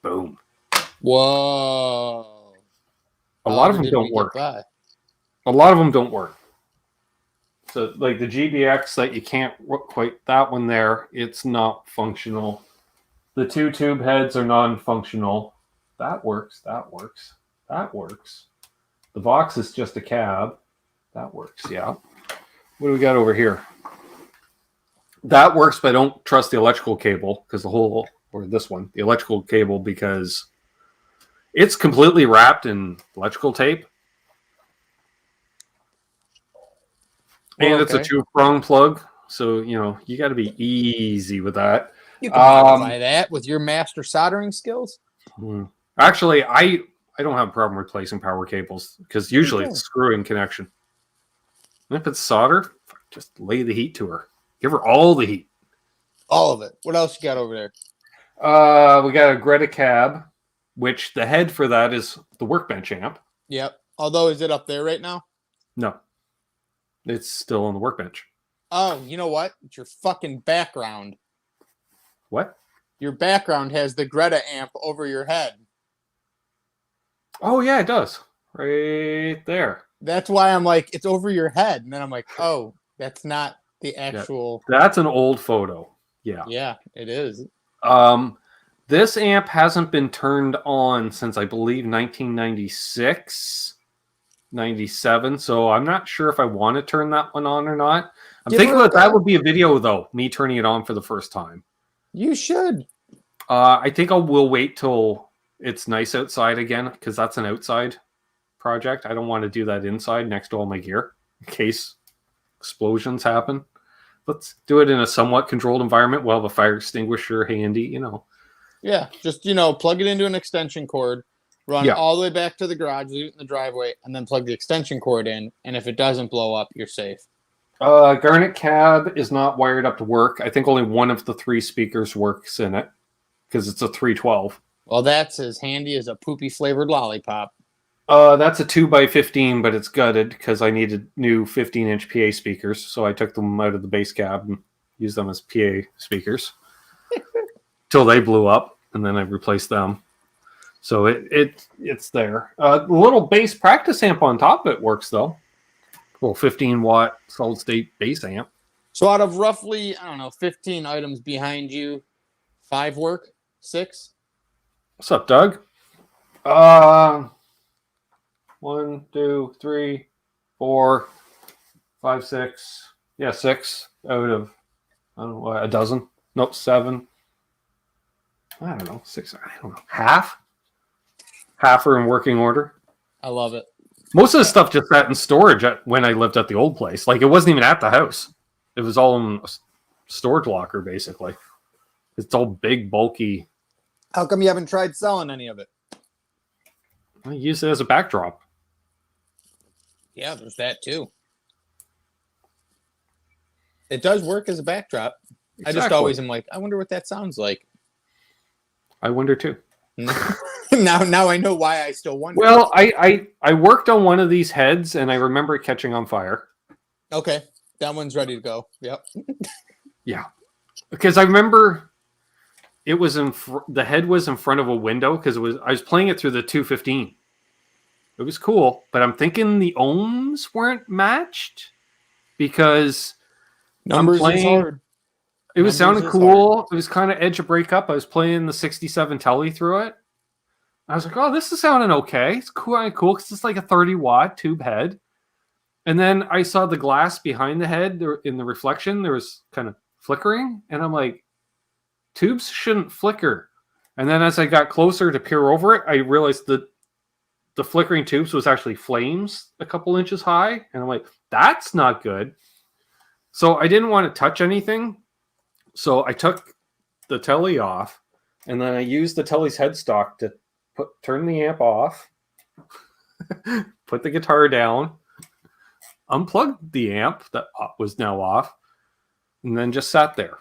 Boom. Whoa. A lot of them don't work. A lot of them don't work. So, like the GBX that you can't quite, that one there, it's not functional. The 2 tube heads are non-functional. That works. That works. That works. The Vox is just a cab. That works, yeah. What do we got over here? That works, but I don't trust the electrical cable because the electrical cable, because it's completely wrapped in electrical tape. And it's a 2-prong plug. So, you got to be easy with that. You can modify that with your master soldering skills. Actually, I don't have a problem replacing power cables because usually it's screw-in connection. And if it's solder, just lay the heat to her. Give her all the heat. All of it. What else you got over there? We got a Greta Cab, which the head for that is the workbench amp. Yep. Although, is it up there right now? No. It's still on the workbench. Oh, you know what? It's your fucking background. What? Your background has the Greta amp over your head. Oh, yeah, it does. Right there. That's why I'm like, it's over your head. And then I'm like, oh, that's not the actual... Yeah, that's an old photo. Yeah. Yeah, it is. This amp hasn't been turned on since, I believe, 1996, 97. So I'm not sure if I want to turn that one on or not. I'm thinking that would be a video, though, me turning it on for the first time. You should. I think we'll wait till it's nice outside again, because that's an outside project. I don't want to do that inside next to all my gear in case explosions happen. Let's do it in a somewhat controlled environment. We'll have a fire extinguisher handy, you know. Yeah, just, plug it into an extension cord, run all the way back to the garage, leave it in the driveway, and then plug the extension cord in. And if it doesn't blow up, you're safe. Garnet Cab is not wired up to work. I think only one of the 3 speakers works in it because it's a 312. Well, that's as handy as a poopy flavored lollipop. That's a 2x15, but it's gutted because I needed new 15-inch PA speakers. So I took them out of the base cab and used them as PA speakers till they blew up, and then I replaced them. So it's there. The little bass practice amp on top of it works, though. Little 15-watt solid-state bass amp. So out of roughly, 15 items behind you, 5 work? 6? What's up, Doug? 1, 2, 3, 4, 5, 6. Yeah, 6 out of, I don't know, a dozen. Nope, 7. I don't know, 6. I don't know. Half are in working order. I love it. Most of the stuff just sat in storage when I lived at the old place. Like, it wasn't even at the house. It was all in a storage locker, basically. It's all big, bulky. How come you haven't tried selling any of it? I use it as a backdrop. Yeah, there's that, too. It does work as a backdrop. Exactly. I just always am like, I wonder what that sounds like. I wonder, too. Now I know why I still wonder. Well, I worked on one of these heads, and I remember it catching on fire. Okay. That one's ready to go. Yep. Yeah. Because I remember it was the head was in front of a window because I was playing it through the 215. It was cool, but I'm thinking the ohms weren't matched because numbers is hard. It was sounding cool. Hard. It was kind of edge of breakup. I was playing the 67 Telly through it. I was like, oh, this is sounding okay. It's cool because it's like a 30-watt tube head. And then I saw the glass behind the head in the reflection. There was kind of flickering. And I'm like, tubes shouldn't flicker. And then as I got closer to peer over it, I realized that the flickering tubes was actually flames a couple inches high. And I'm like, that's not good. So I didn't want to touch anything. So I took the Telly off. And then I used the Telly's headstock to turn the amp off, put the guitar down, unplugged the amp that was now off, and then just sat there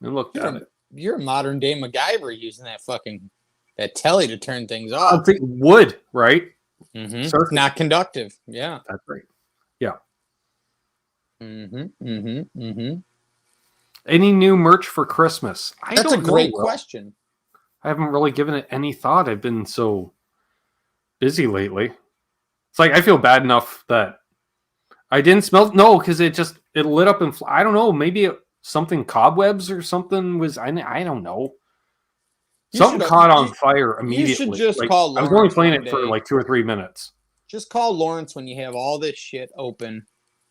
and looked at it. You're a modern day MacGyver using that Telly to turn things off. I think wood, right? Mm-hmm. So it's not conductive. Yeah, that's right. Yeah. Any new merch for Christmas? That's a great question. I haven't really given it any thought. I've been so busy lately. It's like I feel bad enough that I didn't smell. No, because it lit up and I don't know. Maybe something cobwebs or something was. I don't know. Something caught on fire immediately. You should just call Lawrence. I was only playing it for like 2 or 3 minutes. Just call Lawrence when you have all this shit open.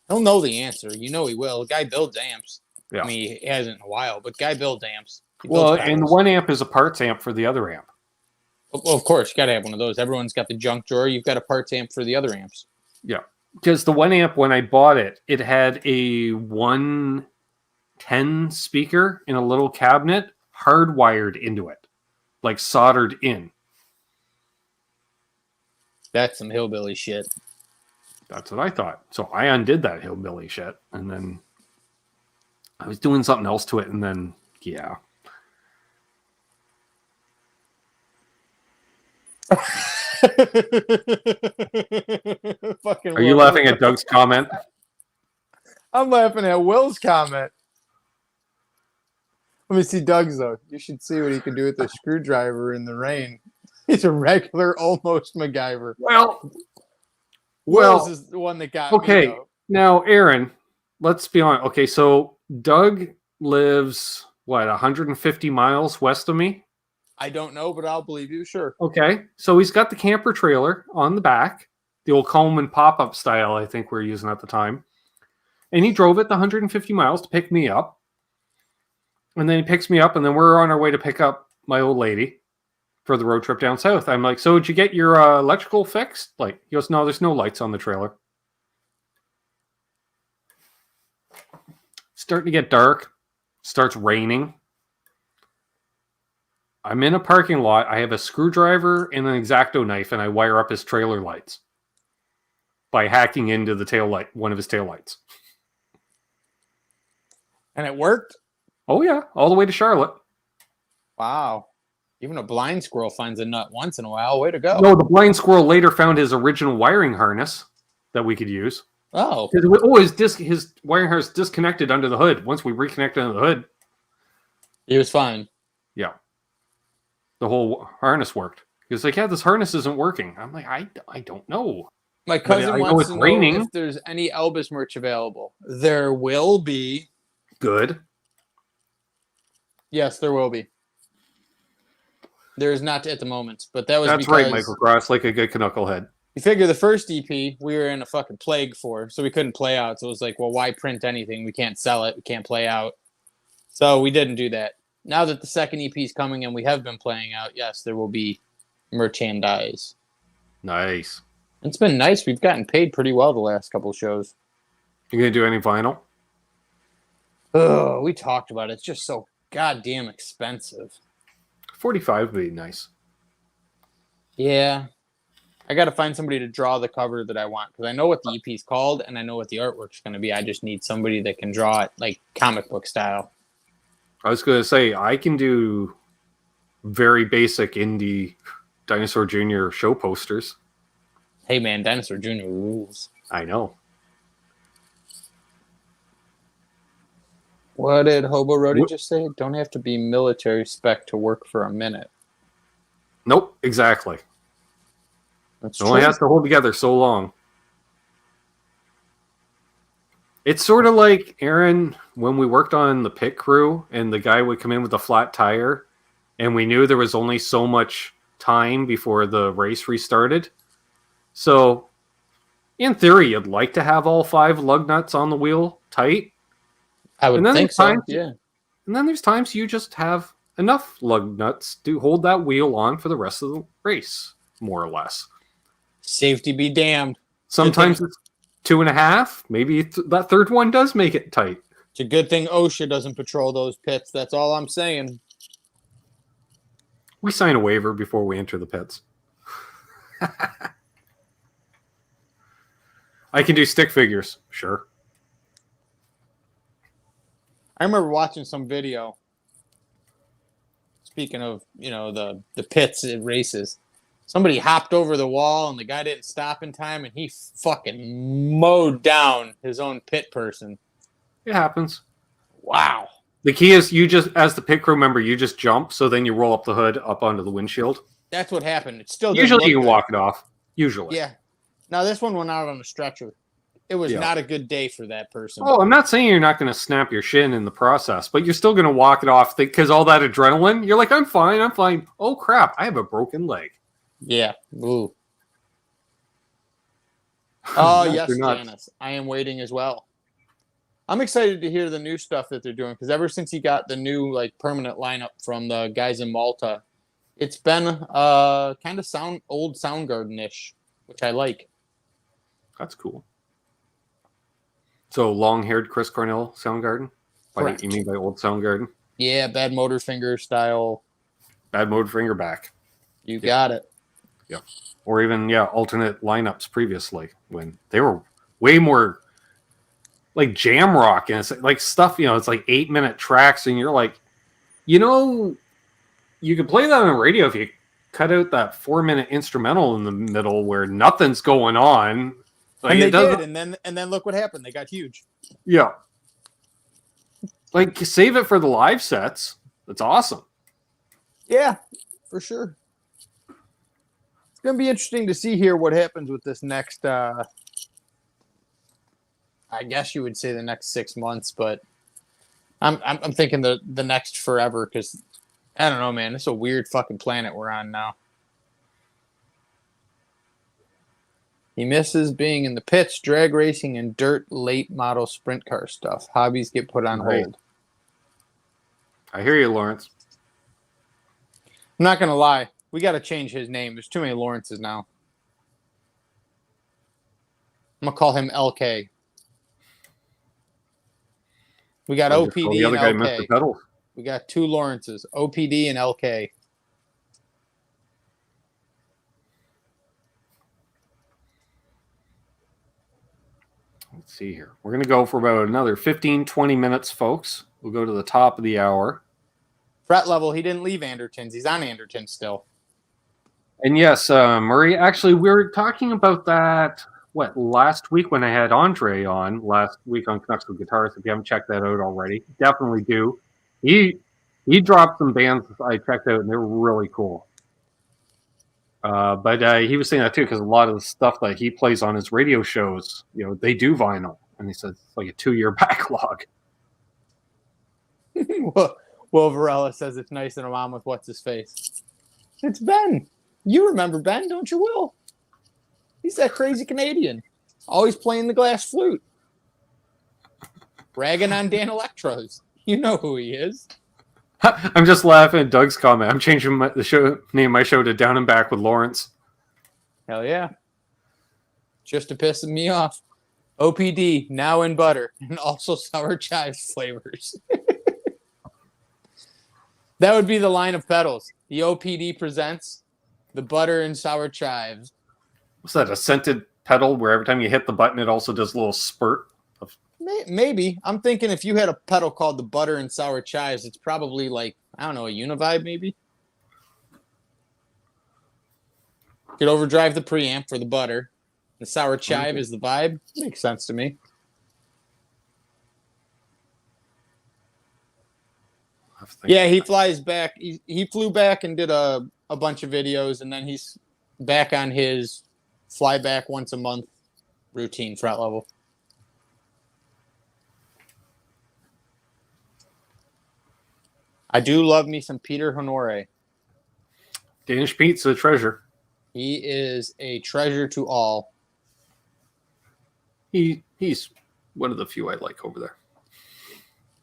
He'll know the answer. You know he will. The guy builds amps. Yeah. I mean, he hasn't in a while, but guy builds amps. Well, and the one amp is a parts amp for the other amp. Well, of course, you got to have one of those. Everyone's got the junk drawer. You've got a parts amp for the other amps. Yeah. Because the one amp, when I bought it, it had a 110 speaker in a little cabinet hardwired into it, like soldered in. That's some hillbilly shit. That's what I thought. So I undid that hillbilly shit, and then I was doing something else to it, and then, yeah. Fucking Are you Will. laughing at Doug's comment? I'm laughing at Will's comment. Let me see Doug's, though. You should see what he can do with a screwdriver in the rain. He's a regular, almost MacGyver. Well, is the one that got okay. me, though. Now, Aaron, let's be honest. Okay, so Doug lives, 150 miles west of me? I don't know, but I'll believe you, sure. Okay, so he's got the camper trailer on the back, the old Coleman pop-up style I think we were using at the time. And he drove it the 150 miles to pick me up. And then he picks me up, and then we're on our way to pick up my old lady for the road trip down south. I'm like, so did you get your electrical fixed? Like, he goes, no, there's no lights on the trailer. Starting to get dark. Starts raining. I'm in a parking lot. I have a screwdriver and an X-Acto knife, and I wire up his trailer lights by hacking into the tail light, one of his tail lights. And it worked? Oh, yeah. All the way to Charlotte. Wow. Even a blind squirrel finds a nut once in a while. Way to go. No, the blind squirrel later found his original wiring harness that we could use. Oh. His wiring harness disconnected under the hood. Once we reconnected under the hood. He was fine. Yeah. The whole harness worked. He was like, yeah, this harness isn't working. I'm like, I don't know. My cousin I know wants it's to raining. know if there's any Albus merch available. There will be. Good. Yes, there will be. There is not at the moment, but that's because right, Michael Cross, like a good knucklehead. You figure the first EP we were in a fucking plague for, so we couldn't play out. So it was like, well, why print anything? We can't sell it. We can't play out. So we didn't do that. Now that the second EP is coming and we have been playing out, yes, there will be merchandise. Nice. It's been nice. We've gotten paid pretty well the last couple of shows. You gonna do any vinyl? Oh, we talked about it. It's just so goddamn expensive. 45 would be nice. Yeah. I got to find somebody to draw the cover that I want because I know what the EP is called and I know what the artwork's going to be. I just need somebody that can draw it like comic book style. I was going to say, I can do very basic indie Dinosaur Jr. show posters. Hey, man, Dinosaur Jr. rules. I know. What did Hobo Roadie just say? Don't have to be military spec to work for a minute. Nope, exactly. That's it only has to hold together so long. It's sort of like, Aaron, when we worked on the pit crew and the guy would come in with a flat tire and we knew there was only so much time before the race restarted. So, in theory, you'd like to have all 5 lug nuts on the wheel tight. I would think so, yeah. And then there's times you just have enough lug nuts to hold that wheel on for the rest of the race, more or less. Safety be damned. Sometimes it's 2.5. Maybe that third one does make it tight. It's a good thing OSHA doesn't patrol those pits. That's all I'm saying. We sign a waiver before we enter the pits. I can do stick figures, sure. I remember watching some video. Speaking of, the pits at races. Somebody hopped over the wall and the guy didn't stop in time and he fucking mowed down his own pit person. It happens. Wow. The key is you just, as the pit crew member, you just jump, so then you roll up the hood up onto the windshield. That's what happened. It still usually you can walk it off. Usually. Yeah. Now this one went out on a stretcher. It was not a good day for that person. Oh, I'm not saying you're not going to snap your shin in the process, but you're still going to walk it off because all that adrenaline, you're like, I'm fine. Oh, crap. I have a broken leg. Yeah. Ooh. Oh, yes, Janice. I am waiting as well. I'm excited to hear the new stuff that they're doing because ever since he got the new permanent lineup from the guys in Malta, it's been kind of old Soundgarden-ish, which I like. That's cool. So long-haired Chris Cornell Soundgarden? Correct. You mean by old Soundgarden? Yeah, bad motor finger style. Bad mode finger back. You got it. Yeah. Or even, alternate lineups previously when they were way more like jam rock and it's like stuff, it's like 8-minute tracks and you're like, you could play that on the radio if you cut out that 4-minute instrumental in the middle where nothing's going on. Like, And they did, and then look what happened. They got huge. Yeah. Like, save it for the live sets. That's awesome. Yeah, for sure. It's going to be interesting to see here what happens with this next, I guess you would say the next 6 months, but I'm thinking the next forever because, I don't know, man. It's a weird fucking planet we're on now. He misses being in the pits, drag racing, and dirt late model sprint car stuff. Hobbies get put on hold. I hear you, Lawrence. I'm not going to lie. We got to change his name. There's too many Lawrences now. I'm going to call him LK. We got OPD the other and guy, LK. Mr. Pedal. We got two Lawrences, OPD and LK. Let's see here. We're going to go for about another 15, 20 minutes, folks. We'll go to the top of the hour. Fret level, he didn't leave Anderton's. He's on Anderton still. And yes, Murray, actually, we were talking about that, last week when I had Andre on, last week on Custom Guitars. If you haven't checked that out already, definitely do. He dropped some bands I checked out, and they were really cool. But he was saying that too, because a lot of the stuff that he plays on his radio shows, they do vinyl. And he said it's like a 2-year backlog. Will Varela says it's nice and I'm on with what's his face. It's Ben. You remember Ben, don't you, Will? He's that crazy Canadian. Always playing the glass flute. Ragging on Dan Electros. You know who he is. I'm just laughing at Doug's comment. I'm changing the name of my show to Down and Back with Lawrence. Hell yeah. Just to piss me off. OPD, now in butter, and also sour chives flavors. That would be the line of pedals. The OPD presents the butter and sour chives. What's that, a scented pedal where every time you hit the button, it also does a little spurt? Maybe. I'm thinking if you had a pedal called the butter and sour chives, it's probably like, I don't know, a Univibe maybe? Could overdrive the preamp for the butter. The sour chive is the vibe. Makes sense to me. Yeah, he flies back. He flew back and did a bunch of videos, and then he's back on his fly back once a month routine fret level. I do love me some Peter Honore. Danish Pete's a treasure. He is a treasure to all. He's one of the few I like over there.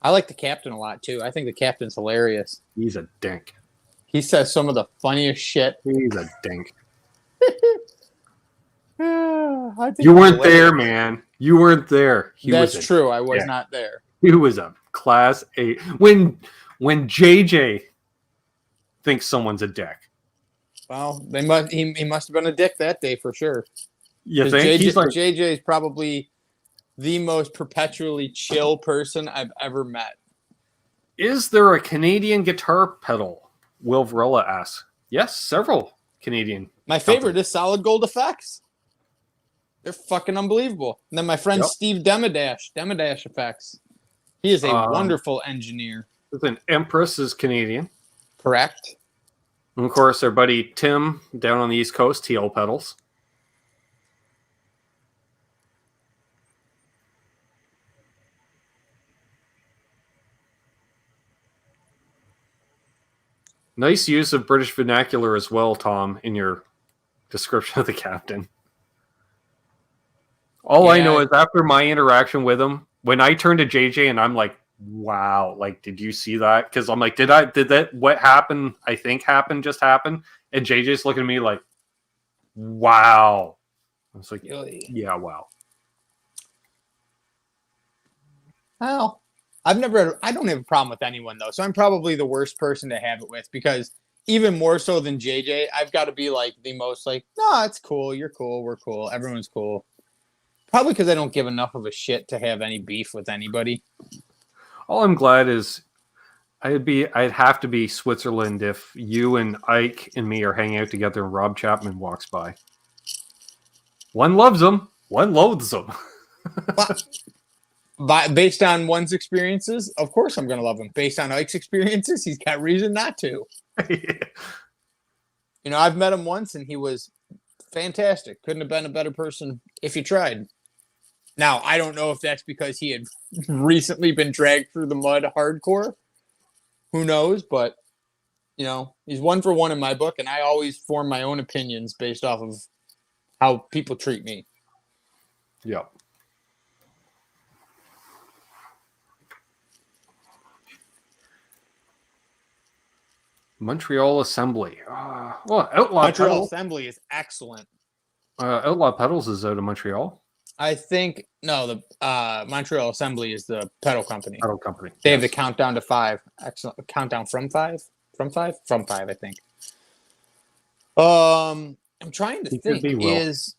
I like the captain a lot, too. I think the captain's hilarious. He's a dink. He says some of the funniest shit. He's a dink. I think you weren't there, man. You weren't there. That's true. I was not there. He was a class A. When JJ thinks someone's a dick. Well, he must have been a dick that day for sure. You think? JJ is probably the most perpetually chill person I've ever met. Is there a Canadian guitar pedal? Will Varela asks. Yes, several Canadian. My favorite is Solid Gold Effects. They're fucking unbelievable. And then my friend Steve Demadash Effects. He is a wonderful engineer. An Empress is Canadian. Correct. And of course, our buddy Tim down on the East Coast, TL Pedals. Nice use of British vernacular as well, Tom, in your description of the captain. All I know is after my interaction with him, when I turned to JJ and I'm like, wow, like, did you see that? Because I'm like, did that, what happened, I think happened, just happened? And JJ's looking at me like, wow. I was like, yeah, wow. Well, I don't have a problem with anyone though. So I'm probably the worst person to have it with because even more so than JJ, I've got to be like the most like, no, it's cool. You're cool. We're cool. Everyone's cool. Probably because I don't give enough of a shit to have any beef with anybody. All I'm glad is I'd have to be Switzerland if you and Ike and me are hanging out together and Rob Chapman walks by. One loves him, one loathes him. Based on one's experiences, of course I'm going to love him. Based on Ike's experiences, he's got reason not to. Yeah. You know, I've met him once and he was fantastic. Couldn't have been a better person if he tried. Now, I don't know if that's because he had recently been dragged through the mud hardcore. Who knows? But, you know, he's 1 for 1 in my book, and I always form my own opinions based off of how people treat me. Yeah. Montreal Assembly. Outlaw Montreal Pedals. Assembly is excellent. Outlaw Pedals is out of Montreal. I think the Montreal Assembly is the pedal company. Pedal company. They have the countdown to 5. Excellent. Countdown from 5. From 5, I think. I'm trying to think. Is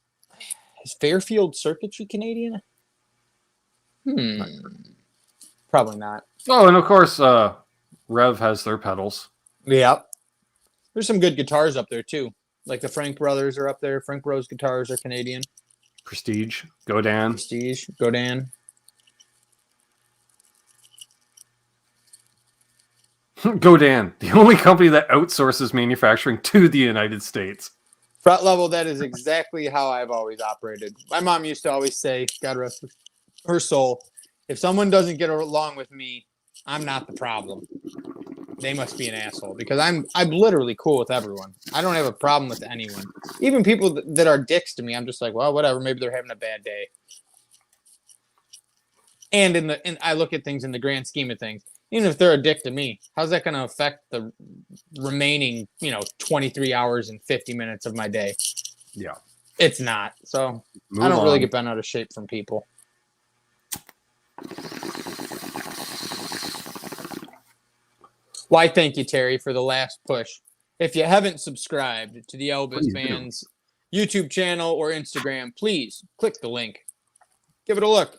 Fairfield Circuitry Canadian? Probably not. Oh, and of course, Rev has their pedals. Yep. There's some good guitars up there too. Like the Frank brothers are up there. Frank Bros guitars are Canadian. Prestige, Godin. Godin, the only company that outsources manufacturing to the United States. Front level, that is exactly how I've always operated. My mom used to always say, God rest her soul, if someone doesn't get along with me, I'm not the problem. They must be an asshole because I'm literally cool with everyone. I don't have a problem with anyone. Even people that are dicks to me, I'm just like, well, whatever. Maybe they're having a bad day. And I look at things in the grand scheme of things. Even if they're a dick to me, how's that going to affect the remaining, 23 hours and 50 minutes of my day? Yeah. It's not. So I don't really get bent out of shape from people. Why, thank you, Terry, for the last push. If you haven't subscribed to the Albus Band's YouTube channel or Instagram, please click the link. Give it a look.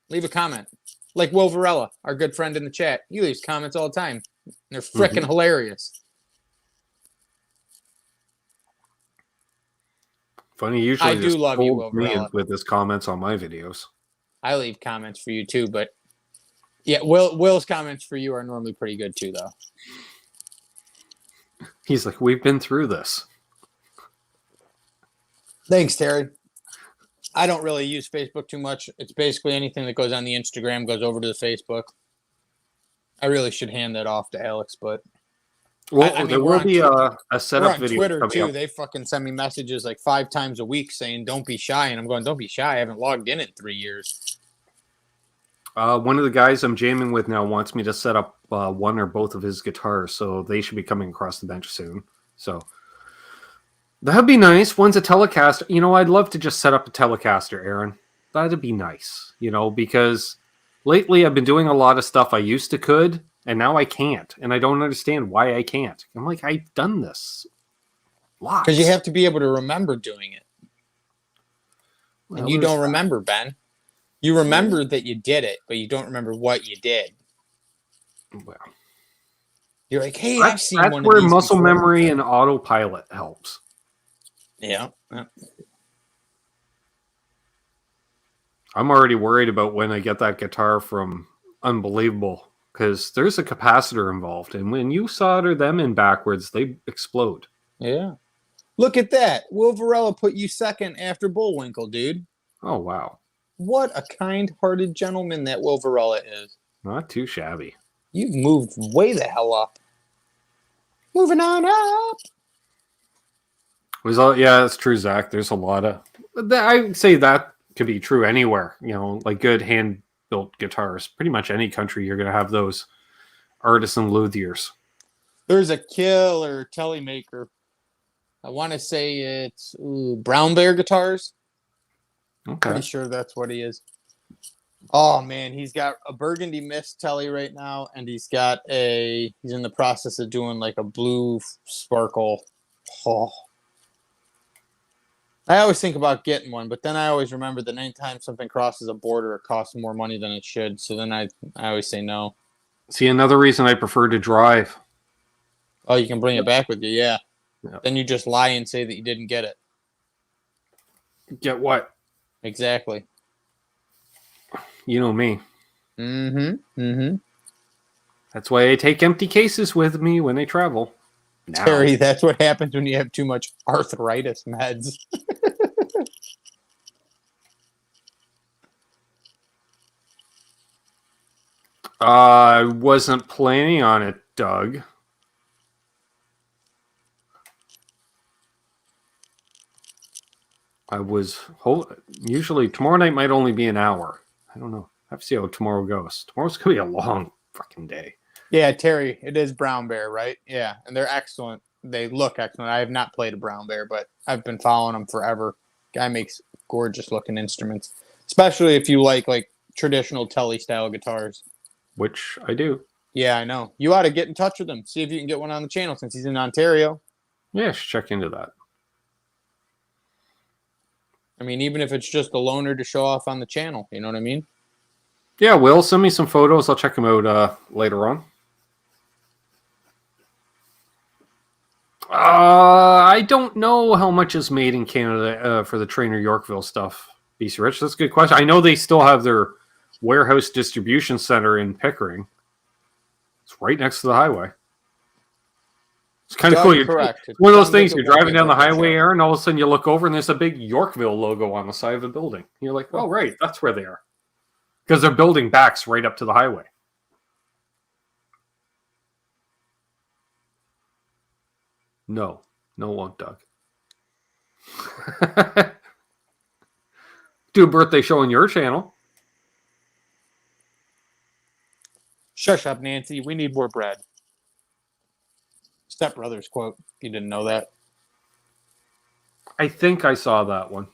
Leave a comment. Like Will Varela, our good friend in the chat. He leaves comments all the time. They're freaking hilarious. Funny, usually I do love you, Will Varela. With his comments on my videos. I leave comments for you too, but yeah, Will's comments for you are normally pretty good too, though. He's like, we've been through this. Thanks, Terry. I don't really use Facebook too much. It's basically anything that goes on the Instagram goes over to the Facebook. I really should hand that off to Alex, but well, there will be a setup video. Twitter too. Up. They fucking send me messages like 5 times a week saying, "Don't be shy," and I'm going, "Don't be shy. I haven't logged in 3 years." One of the guys I'm jamming with now wants me to set up one or both of his guitars, so they should be coming across the bench soon. So that'd be nice. One's a Telecaster. I'd love to just set up a Telecaster, Aaron. That'd be nice, because lately I've been doing a lot of stuff I used to could, and now I can't. And I don't understand why I can't. I'm like, I've done this lots. Because you have to be able to remember doing it. And you don't remember, Ben. You remember that you did it, but you don't remember what you did. Well, you're like, hey, I've seen one of these. That's where muscle memory and autopilot helps. Yeah. I'm already worried about when I get that guitar from Unbelievable, because there's a capacitor involved, and when you solder them in backwards, they explode. Yeah. Look at that. Will Varela put you second after Bullwinkle, dude. Oh, wow. What a kind-hearted gentleman that Will Varela is. Not too shabby. You've moved way the hell up. Moving on up. Yeah, that's true, Zach. There's a lot of... I would say that could be true anywhere. Like good hand-built guitars. Pretty much any country, you're going to have those artisan luthiers. There's a killer telly maker. I want to say it's Brown Bear Guitars. Okay. Pretty sure that's what he is. Oh man, he's got a burgundy mist telly right now, and he's in the process of doing like a blue sparkle. Oh. I always think about getting one, but then I always remember that anytime something crosses a border, it costs more money than it should. So then I always say no. See, another reason I prefer to drive. Oh, you can bring it back with you, yeah. Yep. Then you just lie and say that you didn't get it. Get what? Exactly. You know me. Mm-hmm. That's why I take empty cases with me when I travel. Now. Terry, that's what happens when you have too much arthritis meds. I wasn't planning on it, Doug. I was usually tomorrow night might only be an hour. I don't know. I have to see how tomorrow goes. Tomorrow's gonna be a long fucking day. Yeah, Terry, it is brown bear, right? Yeah, and they're excellent. They look excellent. I have not played a brown bear, but I've been following him forever. Guy makes gorgeous looking instruments, especially if you like traditional telly style guitars. Which I do. Yeah, I know. You ought to get in touch with him. See if you can get one on the channel since he's in Ontario. Yeah, I should check into that. I mean, even if it's just a loaner to show off on the channel, you know what I mean? Yeah, Will, send me some photos. I'll check them out later on. I don't know how much is made in Canada for the Trainer Yorkville stuff. BC Rich, that's a good question. I know they still have their warehouse distribution center in Pickering. It's right next to the highway. It's kind of cool. Correct. It's one of those things. You're driving down the highway, Aaron, all of a sudden you look over and there's a big Yorkville logo on the side of the building. You're like, oh, right, that's where they are. Because their building backs right up to the highway. No, won't, Doug. Do a birthday show on your channel. Shush up, Nancy. We need more bread. Step Brothers quote. You didn't know that? I think I saw that one.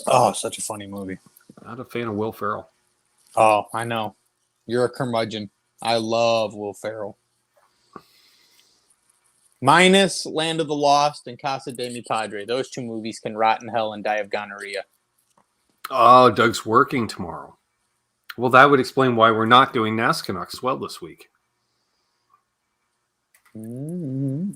Oh, such a funny movie. Not a fan of Will Ferrell. Oh, I know. You're a curmudgeon. I love Will Ferrell. Minus Land of the Lost and Casa de Mi Padre. Those two movies can rot in hell and die of gonorrhea. Oh, Doug's working tomorrow. Well, that would explain why we're not doing NASCAR as well this week. Mm-hmm.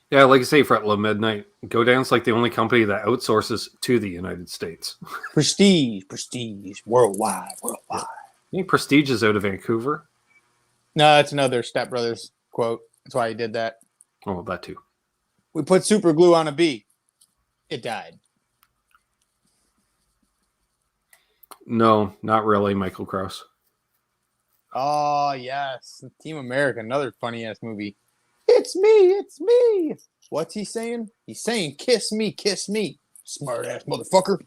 Yeah, like I say, Fretlow Midnight, GoDown's like the only company that outsources to the United States. Prestige, worldwide. Any Prestige is out of Vancouver? No, that's another Step Brothers quote. That's why he did that. Oh, that too. We put super glue on a bee. It died. No, not really, Michael Krause. Oh, yes. Team America, another funny-ass movie. It's me. What's he saying? He's saying, kiss me. Smart-ass motherfucker.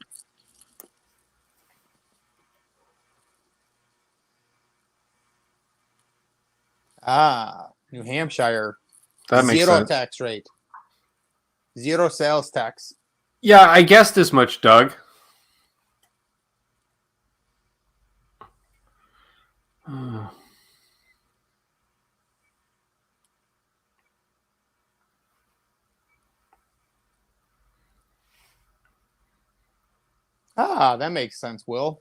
New Hampshire. That makes Zero sense. tax rate. Zero sales tax. Yeah, I guessed as much, Doug. That makes sense, Will.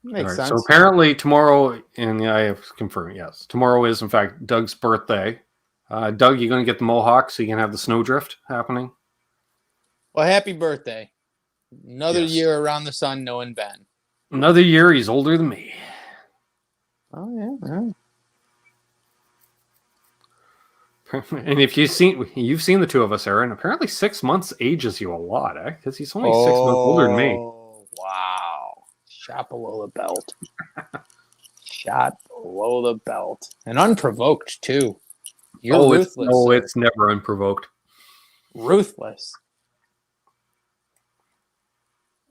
Makes sense. So apparently tomorrow, and I have confirmed, yes, tomorrow is in fact Doug's birthday. Doug, you going to get the mohawk so you can have the snowdrift happening? Well, happy birthday. Another year around the sun knowing Ben. Another year, he's older than me. Oh, yeah. And if you've seen the two of us, Aaron, apparently 6 months ages you a lot, eh? Because he's only 6 months older than me. Wow. Shot below the belt. Shot below the belt. And unprovoked, too. You're ruthless. It's never unprovoked. Ruthless.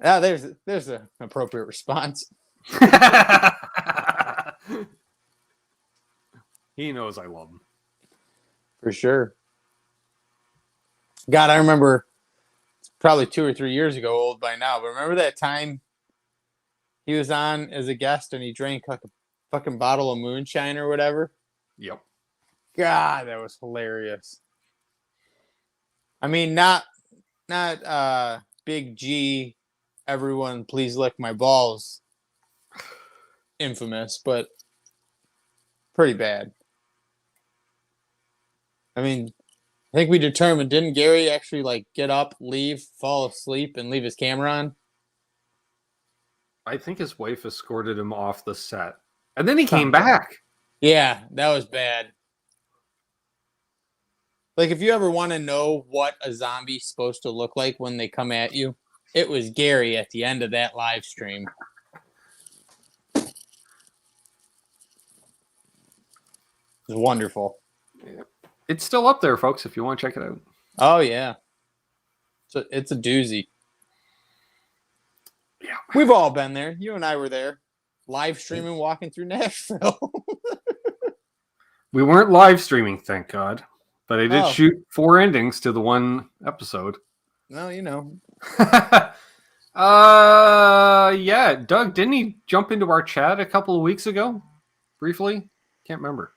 Ah, there's an appropriate response. He knows I love him. For sure. God, I remember probably 2 or 3 years ago, old by now, but remember that time he was on as a guest and he drank like a fucking bottle of moonshine or whatever? Yep. God, that was hilarious. I mean, not Big G, everyone please lick my balls, infamous, but pretty bad. I mean, I think we determined, didn't Gary actually like get up, leave, fall asleep, and leave his camera on? I think his wife escorted him off the set. And then he came back. Yeah, that was bad. Like, if you ever want to know what a zombie's supposed to look like when they come at you, it was Gary at the end of that live stream. It was wonderful. Yeah. It's still up there, folks, if you want to check it out. Oh, yeah. So it's a doozy. Yeah. We've all been there. You and I were there. Live streaming, walking through Nashville. We weren't live streaming, thank God. But I did shoot 4 endings to the one episode. No, you know. Yeah, Doug, didn't he jump into our chat a couple of weeks ago? Briefly? Can't remember.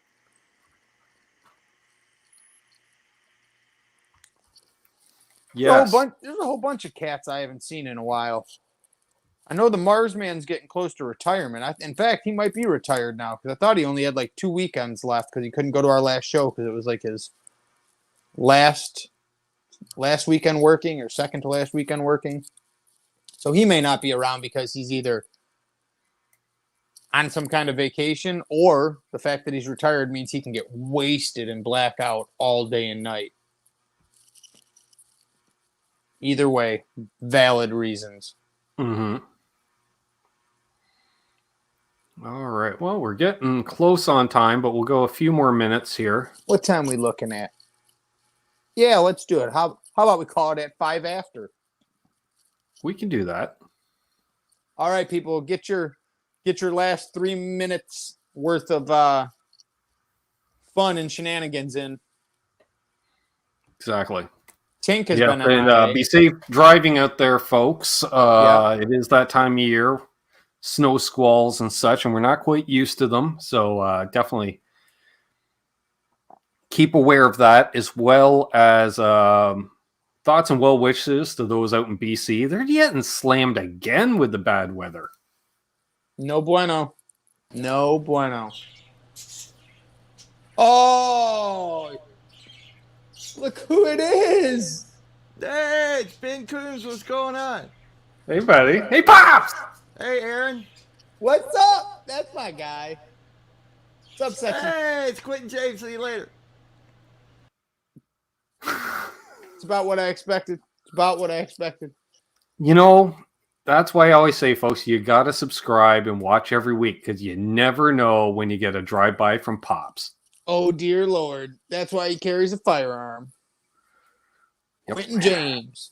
Yes. There's a whole bunch of cats I haven't seen in a while. I know the Mars man's getting close to retirement. In fact, he might be retired now because I thought he only had like 2 weekends left because he couldn't go to our last show because it was like his last weekend working or second to last weekend working. So he may not be around because he's either on some kind of vacation or the fact that he's retired means he can get wasted and black out all day and night. Either way, valid reasons. Mm-hmm. All right. Well, we're getting close on time, but we'll go a few more minutes here. What time are we looking at? Yeah, let's do it. How about we call it at 5 after? We can do that. All right, people, get your last 3 minutes worth of fun and shenanigans in. Exactly. Tink has been on and be safe driving out there, folks. It is that time of year, snow squalls and such, and we're not quite used to them. So definitely keep aware of that, as well as thoughts and well wishes to those out in BC. They're getting slammed again with the bad weather. No bueno. No bueno. Oh, look who it is. Hey, it's Ben Coombs. What's going on? Hey, buddy. Hey, Pops! Hey, Aaron. What's up? That's my guy. What's up, Sexy? Hey, it's Quentin James. See you later. It's about what I expected. You know, that's why I always say, folks, you got to subscribe and watch every week because you never know when you get a drive-by from Pops. Oh, dear Lord. That's why he carries a firearm. Yep. Quentin James.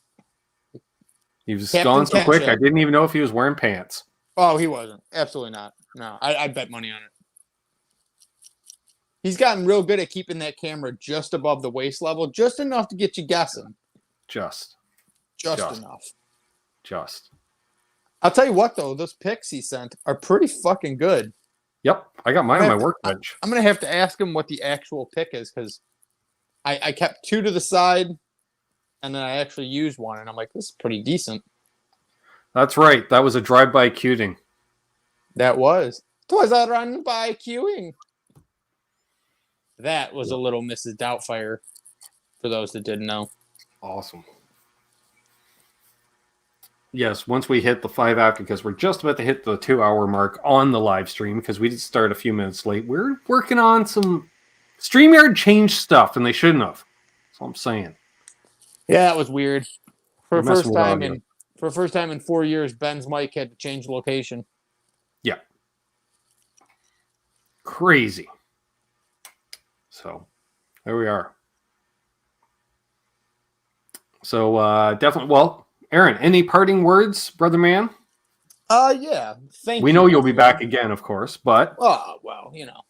He was Captain gone so quick, Ketchup. I didn't even know if he was wearing pants. Oh, he wasn't. Absolutely not. No, I'd bet money on it. He's gotten real good at keeping that camera just above the waist level, just enough to get you guessing. Just Enough. I'll tell you what, though, those pics he sent are pretty fucking good. Yep, I got mine on my workbench. I'm going to have to ask him what the actual pic is because I kept 2 to the side and then I actually used one and I'm like, this is pretty decent. That's right. That was a drive-by queuing. That was. 'Twas a run by queuing. That was a little Mrs. Doubtfire for those that didn't know. Awesome. Yes, once we hit the 5 after, because we're just about to hit the 2-hour mark on the live stream, because we did start a few minutes late. We're working on some StreamYard changed stuff, and they shouldn't have. That's all I'm saying. Yeah, that was weird. For We're the first time in 4 years, Ben's mic had to change location. Yeah. Crazy. So, there we are. So, definitely, well, Aaron, any parting words, brother man? Yeah. Thank you. We know you'll be back again, of course, but... Oh, well, you know.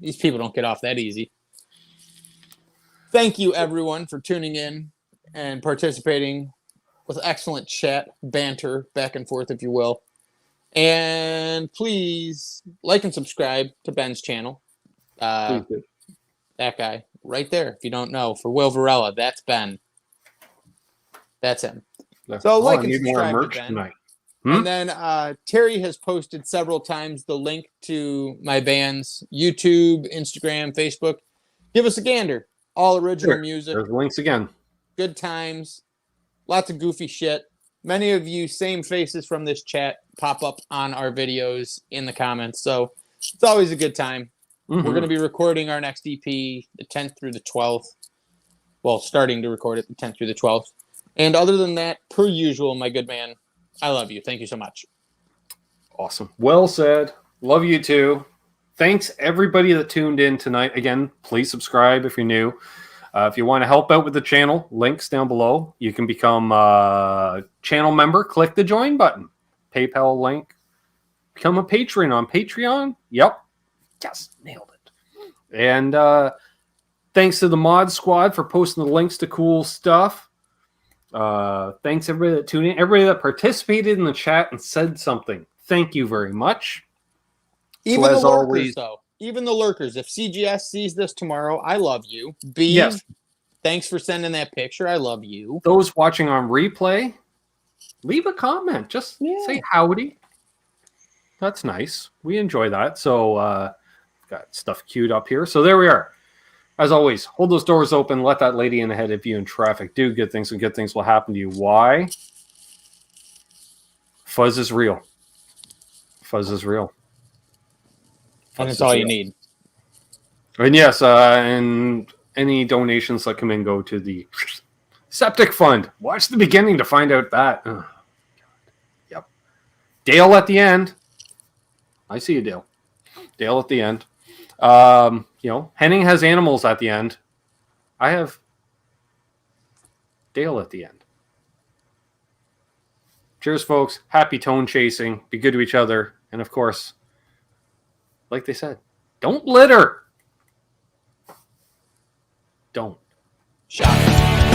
These people don't get off that easy. Thank you, everyone, for tuning in and participating with excellent chat, banter, back and forth, if you will. And please like and subscribe to Ben's channel. Please do. That guy right there, if you don't know, for Will Varela, that's Ben. That's him. So like I and need more subscribe to merch Ben. tonight. And then Terry has posted several times the link to my band's YouTube, Instagram, Facebook. Give us a gander. All original music. There's the links again. Good times. Lots of goofy shit. Many of you, same faces from this chat, pop up on our videos in the comments. So it's always a good time. Mm-hmm. We're going to be recording our next EP the 10th through the 12th. Well, starting to record it the 10th through the 12th. And other than that, per usual, my good man, I love you. Thank you so much. Awesome. Well said. Love you too. Thanks everybody that tuned in tonight. Again, please subscribe if you're new. If you want to help out with the channel, links down below. You can become a channel member. Click the join button. PayPal link. Become a patron on Patreon. Yep. Yes, nailed it. And thanks to the mod squad for posting the links to cool stuff. Thanks everybody that tuned in, everybody that participated in the chat and said something. Thank you very much. Even so the as lurkers, always, though. Even the lurkers. If CGS sees this tomorrow, I love you. B, yes. Thanks for sending that picture. I love you. Those watching on replay, leave a comment. Just say howdy. That's nice. We enjoy that. So got stuff queued up here. So there we are. As always, hold those doors open. Let that lady in ahead of you in traffic. Do good things, and good things will happen to you. Why? Fuzz is real. Fuzz is real. And it's all you need. And yes, and any donations that come in go to the septic fund. Watch the beginning to find out that. Oh, God. Yep. Dale at the end. I see you, Dale. Dale at the end. Henning has animals at the end. I have Dale at the end. Cheers, folks. Happy tone chasing. Be good to each other. And of course, like they said, don't litter. Don't. Shot.